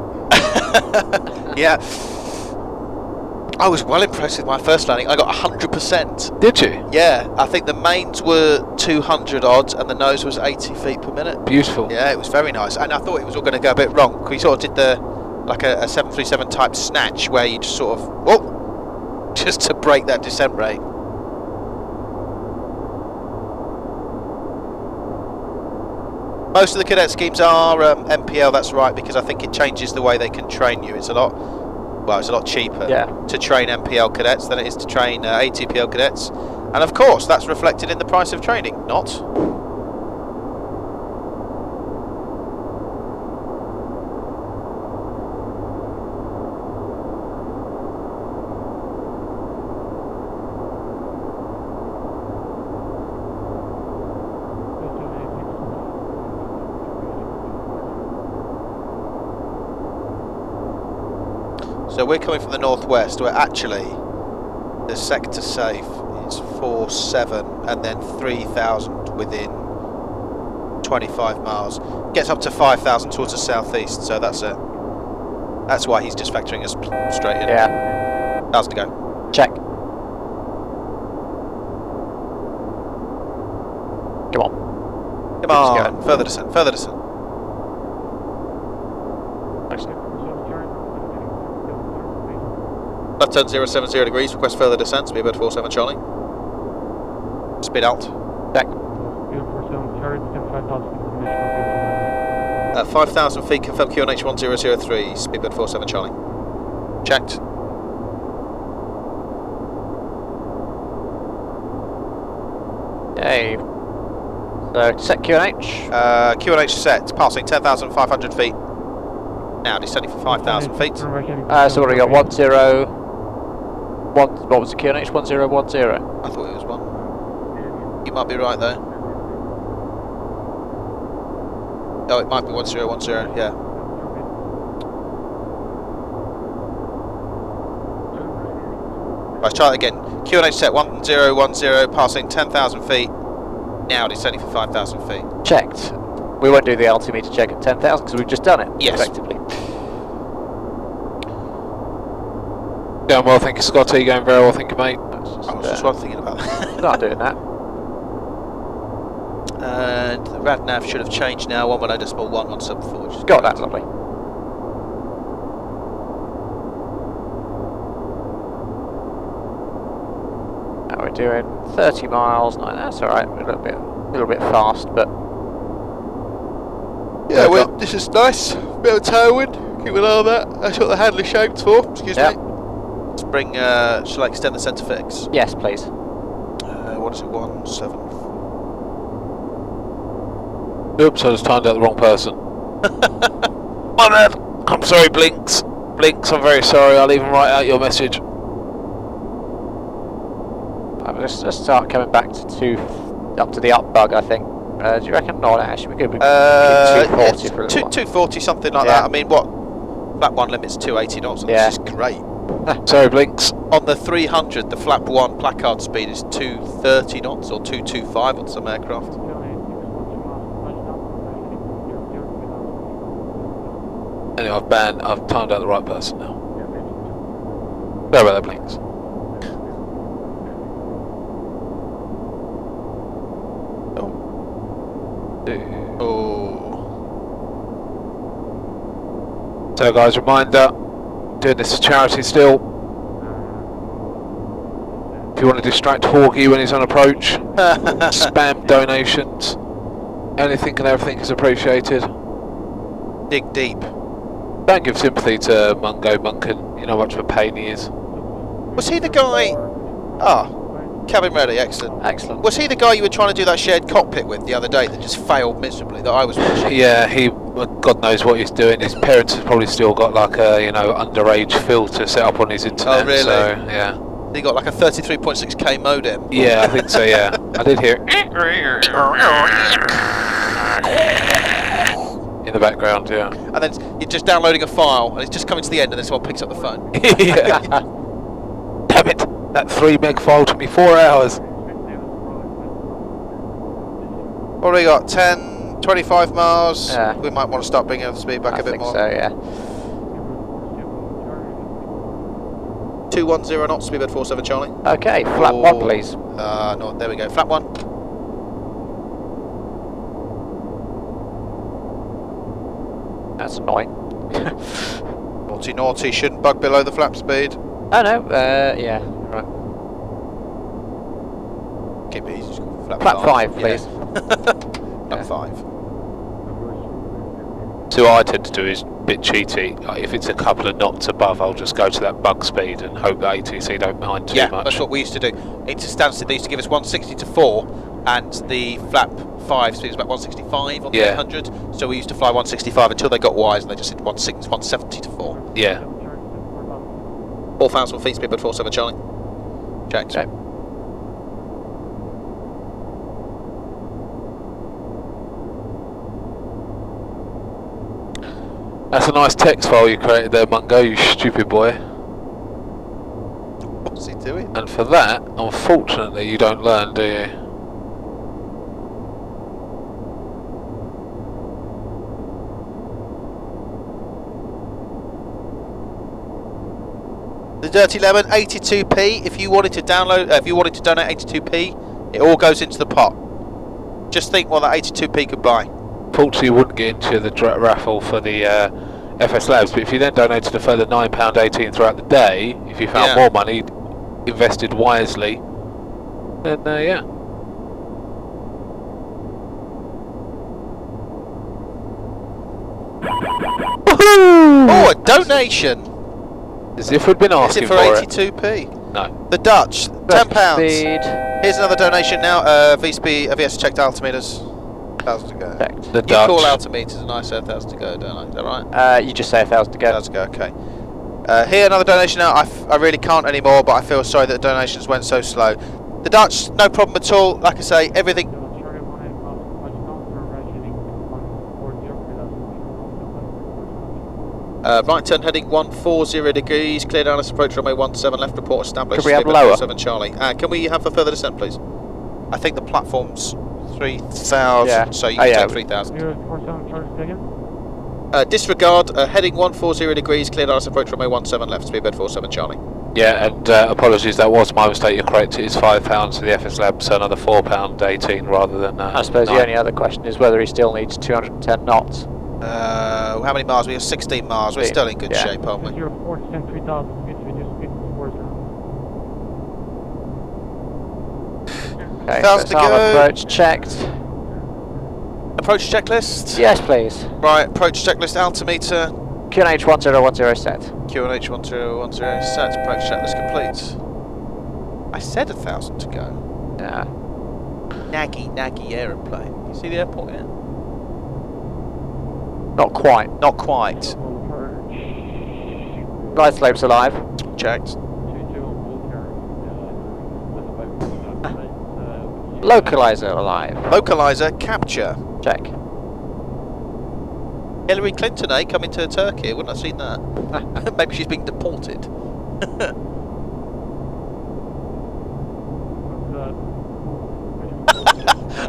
Yeah. I was well impressed with my first landing. I got 100%. Did you? Yeah, I think the mains were 200 odd and the nose was 80 feet per minute. Beautiful. Yeah, it was very nice. And I thought it was all going to go a bit wrong. We sort of did like a 737 type snatch where you just sort of, just to break that descent rate. Most of the cadet schemes are MPL, that's right, because I think it changes the way they can train you. It's a lot cheaper to train MPL cadets than it is to train ATPL cadets. And of course, that's reflected in the price of training, not? So we're coming from the northwest, where actually the sector safe is 47 and then 3,000 within 25 miles. Gets up to 5,000 towards the southeast, so that's why he's just factoring us straight in. Yeah. 1,000 to go. Check. Come on. Come on, further descent, further descent. Left turn 070 degrees, request further descent, Speedbird 47 Charlie. Speed out. Check. 5,000 feet, confirm QNH 1003, Speedbird 47 Charlie. Checked. Okay. So, set QNH. QNH set, passing 10,500 feet. Now descending for 5,000 feet. So what have we got? 10. What was the QNH? 1010. I thought it was 1. You might be right there. Oh, it might be 1010, yeah. Right, try it again. QNH set 1010, passing 10,000 feet. Now descending for 5,000 feet. Checked. We won't do the altimeter check at 10,000 because we've just done it. Yes. Effectively. Going well, thank you, Scotty. Going very well, thank you, mate. I was just thinking about that. Not doing that. And the rad nav should have changed now. 110.1 sub 4. Which is Got that, lovely. doing 30 miles. No, that's all right. We're a little bit fast, but yeah, well, this is nice. Bit of tailwind. Keep an eye on that. That's what the handle is shaped for. Excuse me. Let's bring. Shall I extend the centre fix? yes, please. What is it? 174. Oops, I just timed out the wrong person. My bad. I'm sorry, Blinks. Blinks, I'm very sorry. I'll even write out your message. I'll just start coming back to up to the up bug, I think. Do you reckon? No, actually, we could be 240 for a little while. 240, something like that. I mean, what? Flap 1 limit's 280 knots, and this is great. Sorry, Blinks. On the 300, the flap 1 placard speed is 230 knots or 225 on some aircraft. Anyway, I've timed out the right person now. Sorry about that, Blinks. So guys, reminder, doing this for charity still. If you want to distract Hawkeye when he's on approach, spam donations. Anything and everything is appreciated. Dig deep. Don't give sympathy to Mungo Munkin, you know how much of a pain he is. Was he the guy... cabin ready, excellent. Excellent. Was he the guy you were trying to do that shared cockpit with the other day that just failed miserably, that I was watching? Yeah, God knows what he's doing. His parents have probably still got like a, underage filter set up on his internet. Oh, really? So, yeah. He got like a 33.6k modem. Yeah, I think so, yeah. I did hear it. In the background, yeah. And then you're just downloading a file, and it's just coming to the end, and then someone picks up the phone. Yeah. Damn it! That 3 meg file took me 4 hours. What do we got? 10, 25 miles? Yeah. We might want to start bringing the speed back a bit more. I think so, yeah. 210 knots, speedbird 47 Charlie. Okay, flap 1 please. No, there we go. Flap 1. That's annoying. Naughty, naughty. Shouldn't bug below the flap speed. Oh no, yeah, right. Keep it easy. Just go for Flap 5 please. Flap 5. So what I tend to do is a bit cheaty. Like if it's a couple of knots above, I'll just go to that bug speed and hope that ATC don't mind too much. Yeah, that's what we used to do. Into Stansted, they used to give us 160 to 4, and the flap 5 speed was about 165 on the 800. So we used to fly 165 until they got wise, and they just did 170 to 4. Yeah. 4,000 feet, speedbird 47 Charlie. Checked. Okay. That's a nice text file you created there, Mungo, you stupid boy. What's he doing? And for that, unfortunately, you don't learn, do you? The Dirty Lemon, 82p. If you wanted to download, if you wanted to donate 82p, it all goes into the pot. Just think what that 82p could buy. Fortunately, you wouldn't get into the raffle for the FS Labs, but if you then donated a further £9.18 throughout the day, if you found more money invested wisely, then yeah. Oh, a donation! As if we'd been asking Is it for 82p? No. The Dutch, £10. Speed. Here's another donation now. VS checked altimeters. 1,000 to go. Checked. The You Dutch. call altimeters and I say 1,000 to go, don't I? Is that right? You just say 1,000 to go. 1,000 to go, okay. Here, another donation now. I really can't anymore, but I feel sorry that the donations went so slow. The Dutch, no problem at all. Like I say, everything. Right turn heading 140 degrees, clear down this approach runway 17 left, report established. Could we have Speedbird lower? 47 Charlie. Can we have a further descent, please? I think the platform's 3,000, so you can take 3,000. Disregard, heading 140 degrees, clear down this approach runway 17 left, Speedbird 47 Charlie. Yeah, and apologies, that was my mistake. You're correct. It is £5 for the FS Lab, so another £4.18 rather than. I suppose the only other question is whether he still needs 210 knots. How many miles? We have 16 miles. We're still in good shape, aren't we? 04 3000 feet, we just speed before Okay, 1,000 to so arm go. approach checked. Approach checklist. Yes, please. Right, approach checklist altimeter. QNH 1010 set. QNH 1010 set. Approach checklist complete. I said 1,000 to go. Yeah. Naggy aeroplane. You see the airport yet? Not quite. Not quite. Glide slopes alive. Checked. Localizer alive. Localizer capture. Check. Hillary Clinton, coming to Turkey. Wouldn't have seen that. Maybe she's being deported.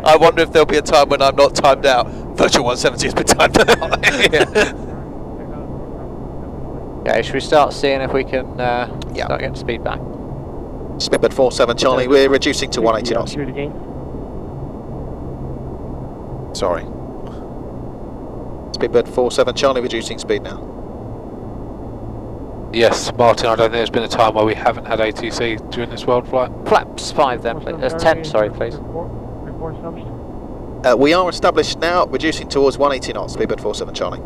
I wonder if there'll be a time when I'm not timed out. Virtual 170 has been timed out. Okay, should we start seeing if we can start getting speed back? Speedbird 47 Charlie, we're reducing to 180 knots. Sorry. Speedbird 47 Charlie, reducing speed now. Yes, Martin, I don't think there's been a time where we haven't had ATC during this world flight. Flaps 5 then, please. 10, sorry, please. We are established now, reducing towards 180 knots, Speedbird 47 Charlie.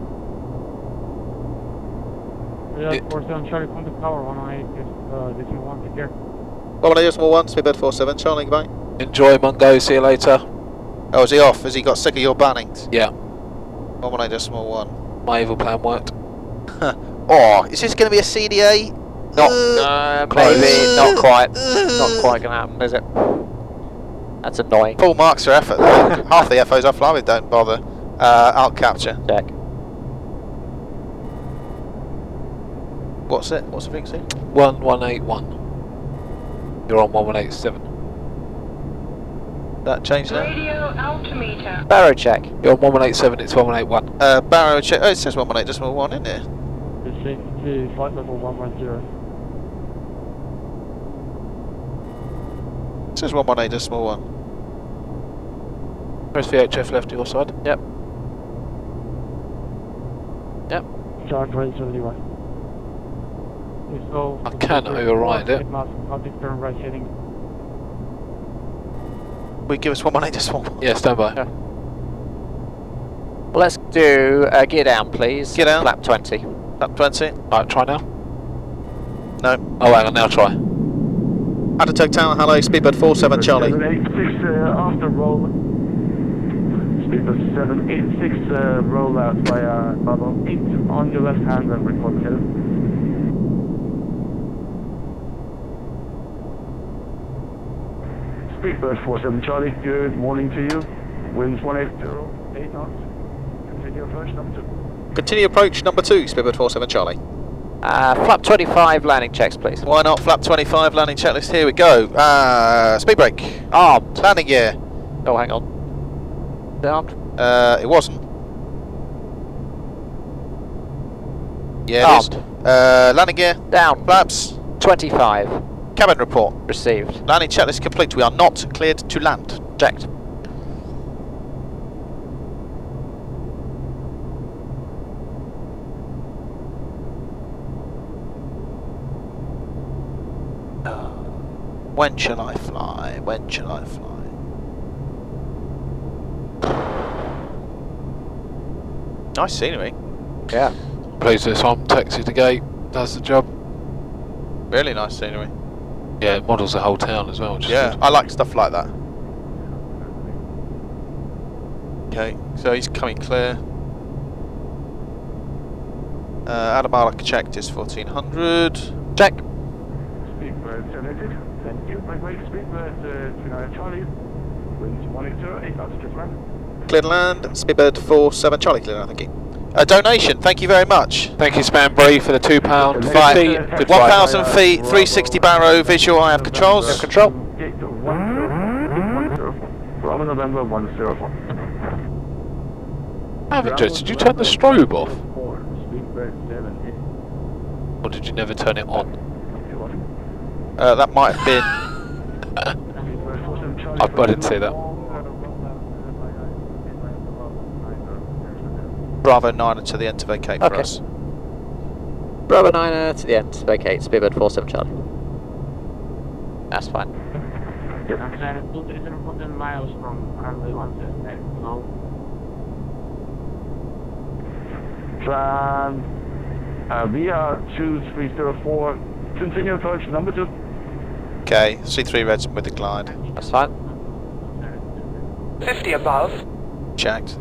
Yeah, 47 Charlie, come to power 118, this is 1 to care. 1 Speedbird 47 Charlie, goodbye. Enjoy, Mungo, see you later. Oh, is he off? Has he got sick of your bannings? Yeah, 118.1. my evil plan worked. Oh, is this going to be a CDA? Not, maybe, not quite. Not quite going to happen, is it? That's annoying. Full marks for effort though. Half the FO's offline, we don't bother. Alt capture. Check. What's it? What's the frequency? 1181. You're on 1187. That changed now? Radio altimeter. Barrow check. You're on 1187, it's 1181. Barrow check. Oh, it says 118.1 in there. To flight level 110. It says 118.1. Press VHF left to your side. Yep. Yep. Charge rate 71. So, I can override it. Right heading. We give us 118.1. Yeah, stand by. Yeah. Well, let's do gear down, please. Gear down. Flap 20. Flap 20. Right, try now. No. Oh, hang on, now try. Ataturk Tower, hello, Speedbird 47 Charlie. 786 after roll. Speedbird 786 roll out via bubble 8 on your left hand and report header. Speedbird 47 Charlie, good morning to you. Winds 180, 8 knots. Continue approach number 2. Continue approach number 2, Speedbird 47 Charlie. Flap 25 landing checks, please. Why not? Flap 25 landing checklist, here we go. Speed brake. Armed. Landing gear. Oh, hang on. Armed. It wasn't. Yeah, it is. Landing gear. Down. Flaps. 25. Cabin report. Received. Landing checklist complete. We are not cleared to land. Checked. When shall I fly? When shall I fly? Nice scenery. Yeah. Please this on, taxi to gate, does the job. Really nice scenery. Yeah, it models the whole town as well, which is Yeah, good. I like stuff like that. Okay, so he's coming clear. Adamala checked is 1400. Check. Speedbird 786, thank you. My great Speedbird 29 Charlie. Winds 180, 8 knots, just land. Clear to land. Speedbird 47 Charlie, clear to land, thank you. A donation, thank you very much. Thank you, Spanbury, for the £2.50. Good flight. 1,000 feet, 360 barrow, visual, I have controls. Control. Gate 10, Bravo November 104. Avengers, did you turn the strobe off? Speedbird 780. Or did you never turn it on? That might have been. I didn't say that. Bravo 9 to the end to vacate for us. Bravo 9 to the end. Vacate. Speedbird 47 Charlie. That's fine. Yes. And then 2,700 miles from runway 17 now. Tran, via 2304, continue approach number 2. Okay, C3 red's with the glide. That's fine. 50 above. Checked.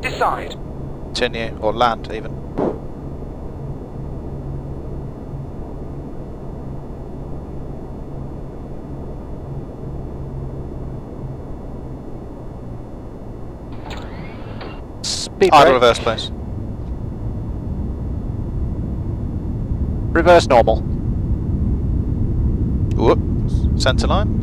Decide. Continue, or land even. Speed Idle brake. reverse, please. Reverse normal. Whoop. Centre line.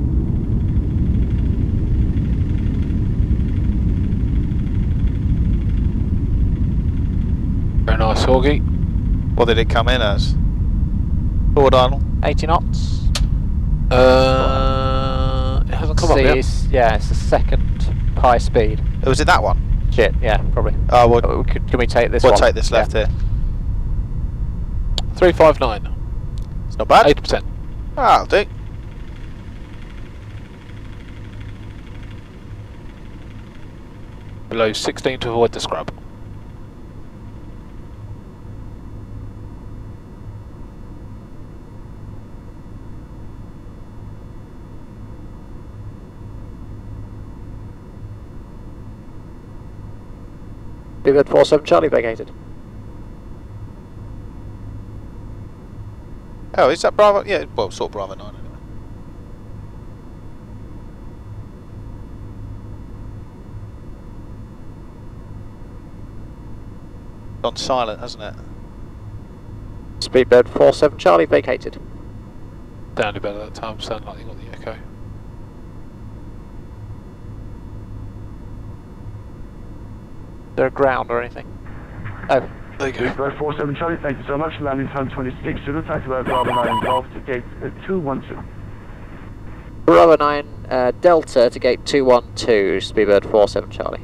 Very nice, Hoggy. What did it come in as? Forward idle. 80 knots. It hasn't come up yet. Yeah, it's the second high speed. Oh, was it that one? Shit, yeah, probably. Oh, well, Can we take this we'll one? take this left here. 359. It's not bad. 80%. Ah, I'll do. Below 16 to avoid the scrub. Tivat 47 Charlie vacated. Oh, is that Bravo? Yeah, well, sort of Bravo 9 anyway. Gone silent, hasn't it? Speedbird 47 Charlie vacated. Sounded better that time, sounded like you got the echo. Is there a ground or anything? Oh. There you go. Speedbird 47 Charlie, thank you so much. Landing time 26, Zulu, taxi about Bravo 9 Golf to gate 212. Bravo 9 Delta to gate 212, Speedbird 47 Charlie.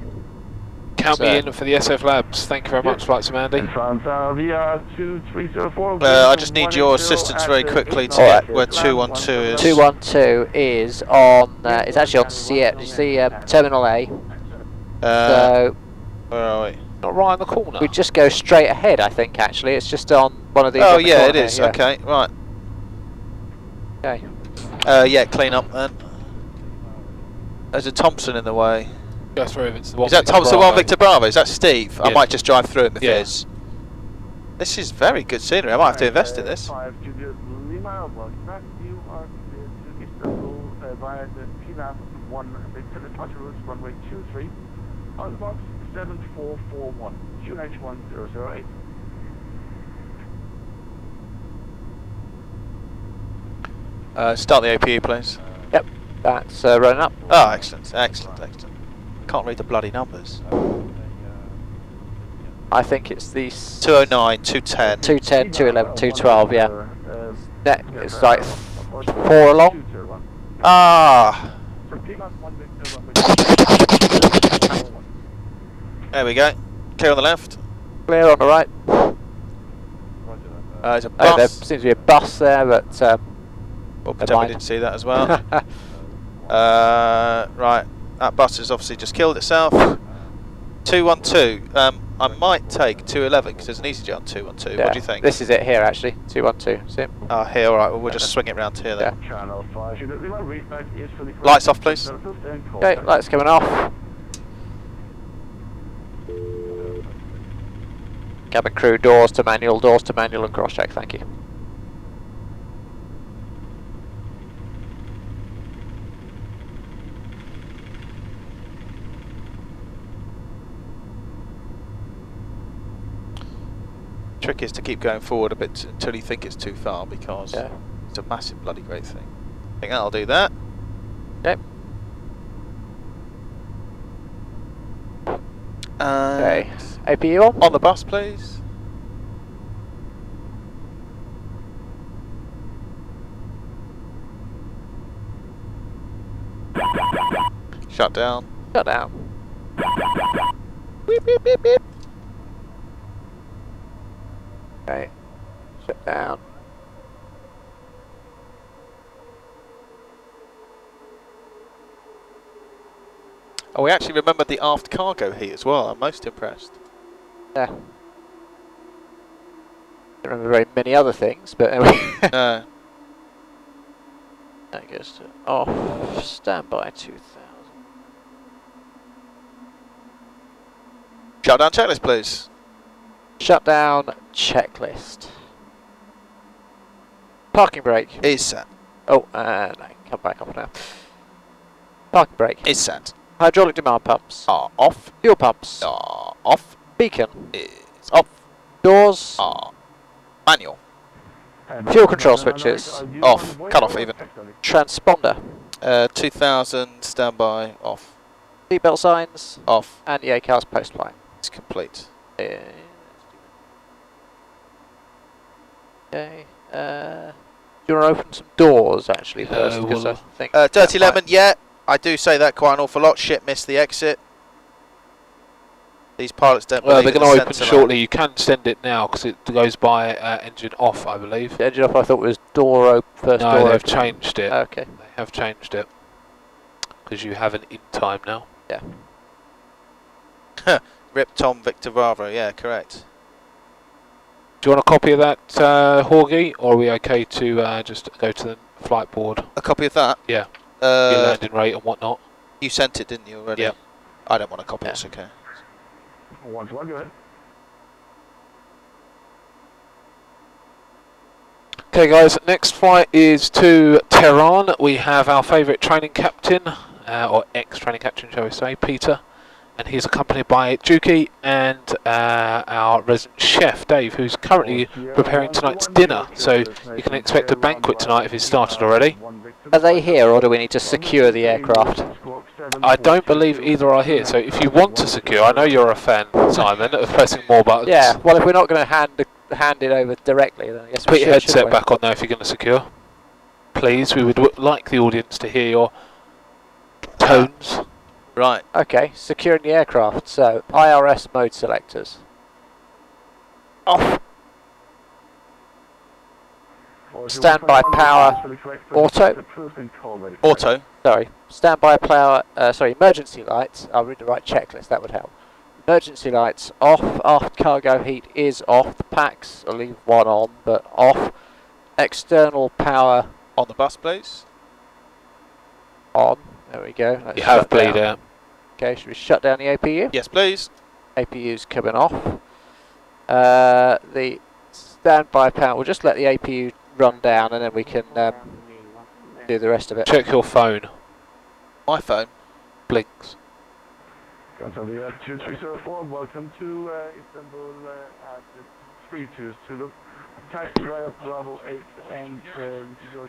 Count me in for the SF Labs. Thank you very much, Flight Sim Andy. In France, via 2304. I just need your assistance very quickly to get where 212 is. 212 is on, it's actually on CF, you see Terminal A. So, where are we? Not right in the corner. we just go straight ahead, I think, actually. It's just on one of these. Oh on the yeah, corner it is. here, yeah. Okay, right. Okay. Yeah, clean up then. There's a Thompson in the way. Go through if it's the one. Is that Victor Thompson Bravo. 1 Victor Bravo? Is that Steve? I Yeah. might just drive through him if Yeah. it is. This is very good scenery. I might have to invest in this. 5 to the Lima, welcome back. You are clear to Istanbul via the Tivat 1 Victor departure routes runway 23 on box 7441 QH1008. Start the APU, please. Yep, that's running up. Oh, excellent, excellent, excellent. Can't read the bloody numbers. I think it's the 209, 210. 210, 211, 212, yeah. That, it's like 4 along. Ah! There we go. Clear on the left. Clear on the right. There's a Oh, there bus. seems to be a bus there, but Well, never pretend we mind. didn't see that as well. Right, that bus has obviously just killed itself. 212. I might take 211 because there's an easy jet on 212. yeah, What do you think? this is it here, actually. 212. See it? Oh, here, alright, well, we'll just swing it round here then. Channel 5. Lights off, please. Okay, lights coming off. Cabin crew, doors to manual, and cross check, thank you. Trick is to keep going forward a bit until you think it's too far because Yeah. it's a massive bloody great thing. I think that'll do that. Okay. Okay. APU on? On the bus, please. Shut down. Shut down. Beep, beep, beep, beep. Okay. Shut down. Oh, we actually remembered the aft cargo heat as well. I'm most impressed. Yeah. Don't remember very many other things, but anyway. No. That goes to off. Standby 2000. Shutdown checklist, please. Shutdown checklist. Parking brake. Is set. Oh, no, come back off now. Parking brake. Is set. Hydraulic demand pumps. Are off. Fuel pumps. Are off. Beacon. Is off. Doors. Are manual. Fuel control switches. Off. Cut off even. Transponder. 2000 standby. Off. Seatbelt signs. Off. And the A-cars post line. It's complete. Okay. Do you want to open some doors actually first? Because I think Dirty Lemon, yeah. I do say that quite an awful lot. Shit, missed the exit. These pilots don't Well, believe they're in going the to open sensor shortly. You can send it now because it goes by engine off, I believe. The engine off I thought was door open, first door No, they've open. changed it. Okay. They have changed it because you have an in time now. Yeah. Rip Tom Victor Bravo, yeah, correct. Do you want a copy of that, Horgy, or are we okay to just go to the flight board? A copy of that? Yeah. Your landing rate and whatnot. You sent it, didn't you, already? Yeah. I don't want a copy, it's okay. One, go ahead. Okay guys, next flight is to Tehran. We have our favourite training captain, or ex-training captain shall we say, Peter. And he's accompanied by Juki and our resident chef, Dave, who's currently preparing tonight's dinner. So you can expect a banquet tonight if it's started already. Are they here or do we need to secure the aircraft? I don't believe either are here, so if you want to secure, I know you're a fan, Simon, of pressing more buttons. Yeah, well if we're not going to hand it over directly, then I guess we Put should, your headset shouldn't we? back on now if you're going to secure. Please, we would like the audience to hear your tones. Right. Okay, securing the aircraft. So, IRS mode selectors. Off. Standby power. Auto. Auto. Sorry. Standby power. Emergency lights. I'll read the right checklist, that would help. Emergency lights off. Aft cargo heat is off. The packs, I'll leave one on, but off. External power. On the bus, please. On. There we go. Let's You have shut down. bleed out. Okay, should we shut down the APU? Yes, please. APU's coming off. The standby power, we'll just let the APU run down and then we can do the rest of it. Check your phone. My phone. Blinks. Contact 2304, welcome to Istanbul at 320. Taxi driver Bravo 8 and your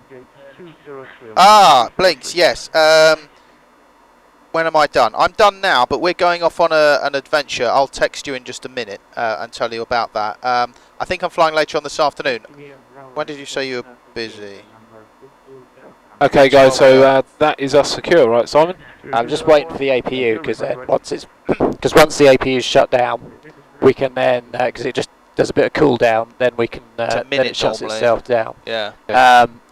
gate 203. Ah, Blinks, yes. When am I done? I'm done now, but we're going off on an adventure. I'll text you in just a minute and tell you about that. I think I'm flying later on this afternoon. When did you say you were busy? Okay guys, so that is us secure, right Simon? I'm just waiting for the APU because once the APU is shut down, we can then, because it just does a bit of cool down, then we can, then it shuts itself down. Yeah.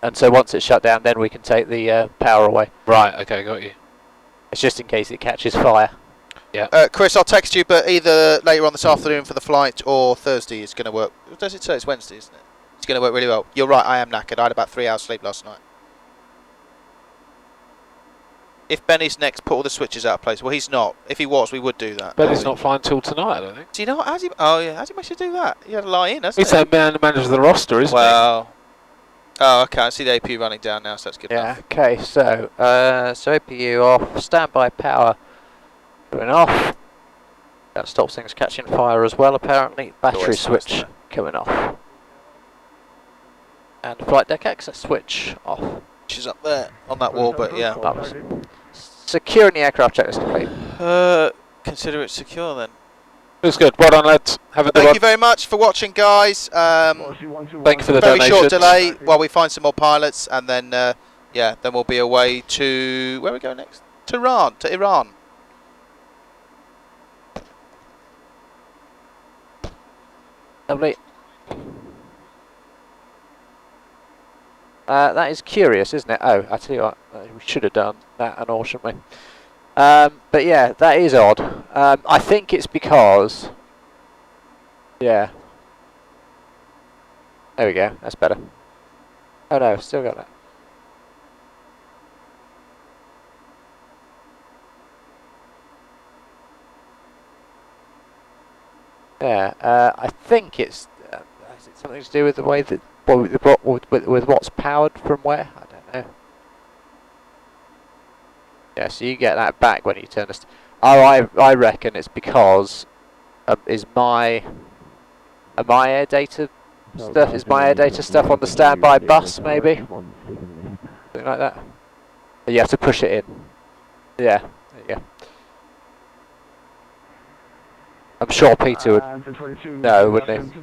And so once it's shut down, then we can take the power away. Right, okay, got you. It's just in case it catches fire. Yeah. Chris, I'll text you, but either later on this afternoon for the flight or Thursday is going to work. Does it say it's Wednesday, isn't it? It's going to work really well. You're right, I am knackered. I had about 3 hours sleep last night. If Benny's next, put all the switches out of place. Well, he's not. If he was, we would do that. Benny's not flying till tonight, I don't think. Do you know what? Oh, yeah. How's he managed to do that? He had to lie in, hasn't He's he? the man who manages the roster, isn't Well. Oh, okay. I see the AP running down now, so that's good Yeah. enough. Okay. So, so APU off. Standby power going off. That stops things catching fire as well. Apparently, battery Always switch nice, coming off. And flight deck access switch off. She's up there on that wall, but yeah. Securing the aircraft checklist complete. Consider it secure then. he? It's good. Well done, lads. Have a good Thank one. you very much for watching, guys. Thank you for the Very short donations. delay while we find some more pilots, and then yeah, then we'll be away to where are we going next? To Iran. Lovely. That is curious, isn't it? Oh, I tell you what, we should have done that and all, shouldn't we? But yeah, that is odd. I think it's because... Yeah. There we go, that's better. Oh no, still got that. Yeah, I think it's... has it something to do with the way that... with what's powered from where? I don't know. Yeah, so you get that back when you turn the... I reckon it's because... is my air data stuff? Is my air data stuff on the standby bus, maybe? Something like that. You have to push it in. Yeah, there you go. I'm sure Peter would know, wouldn't he?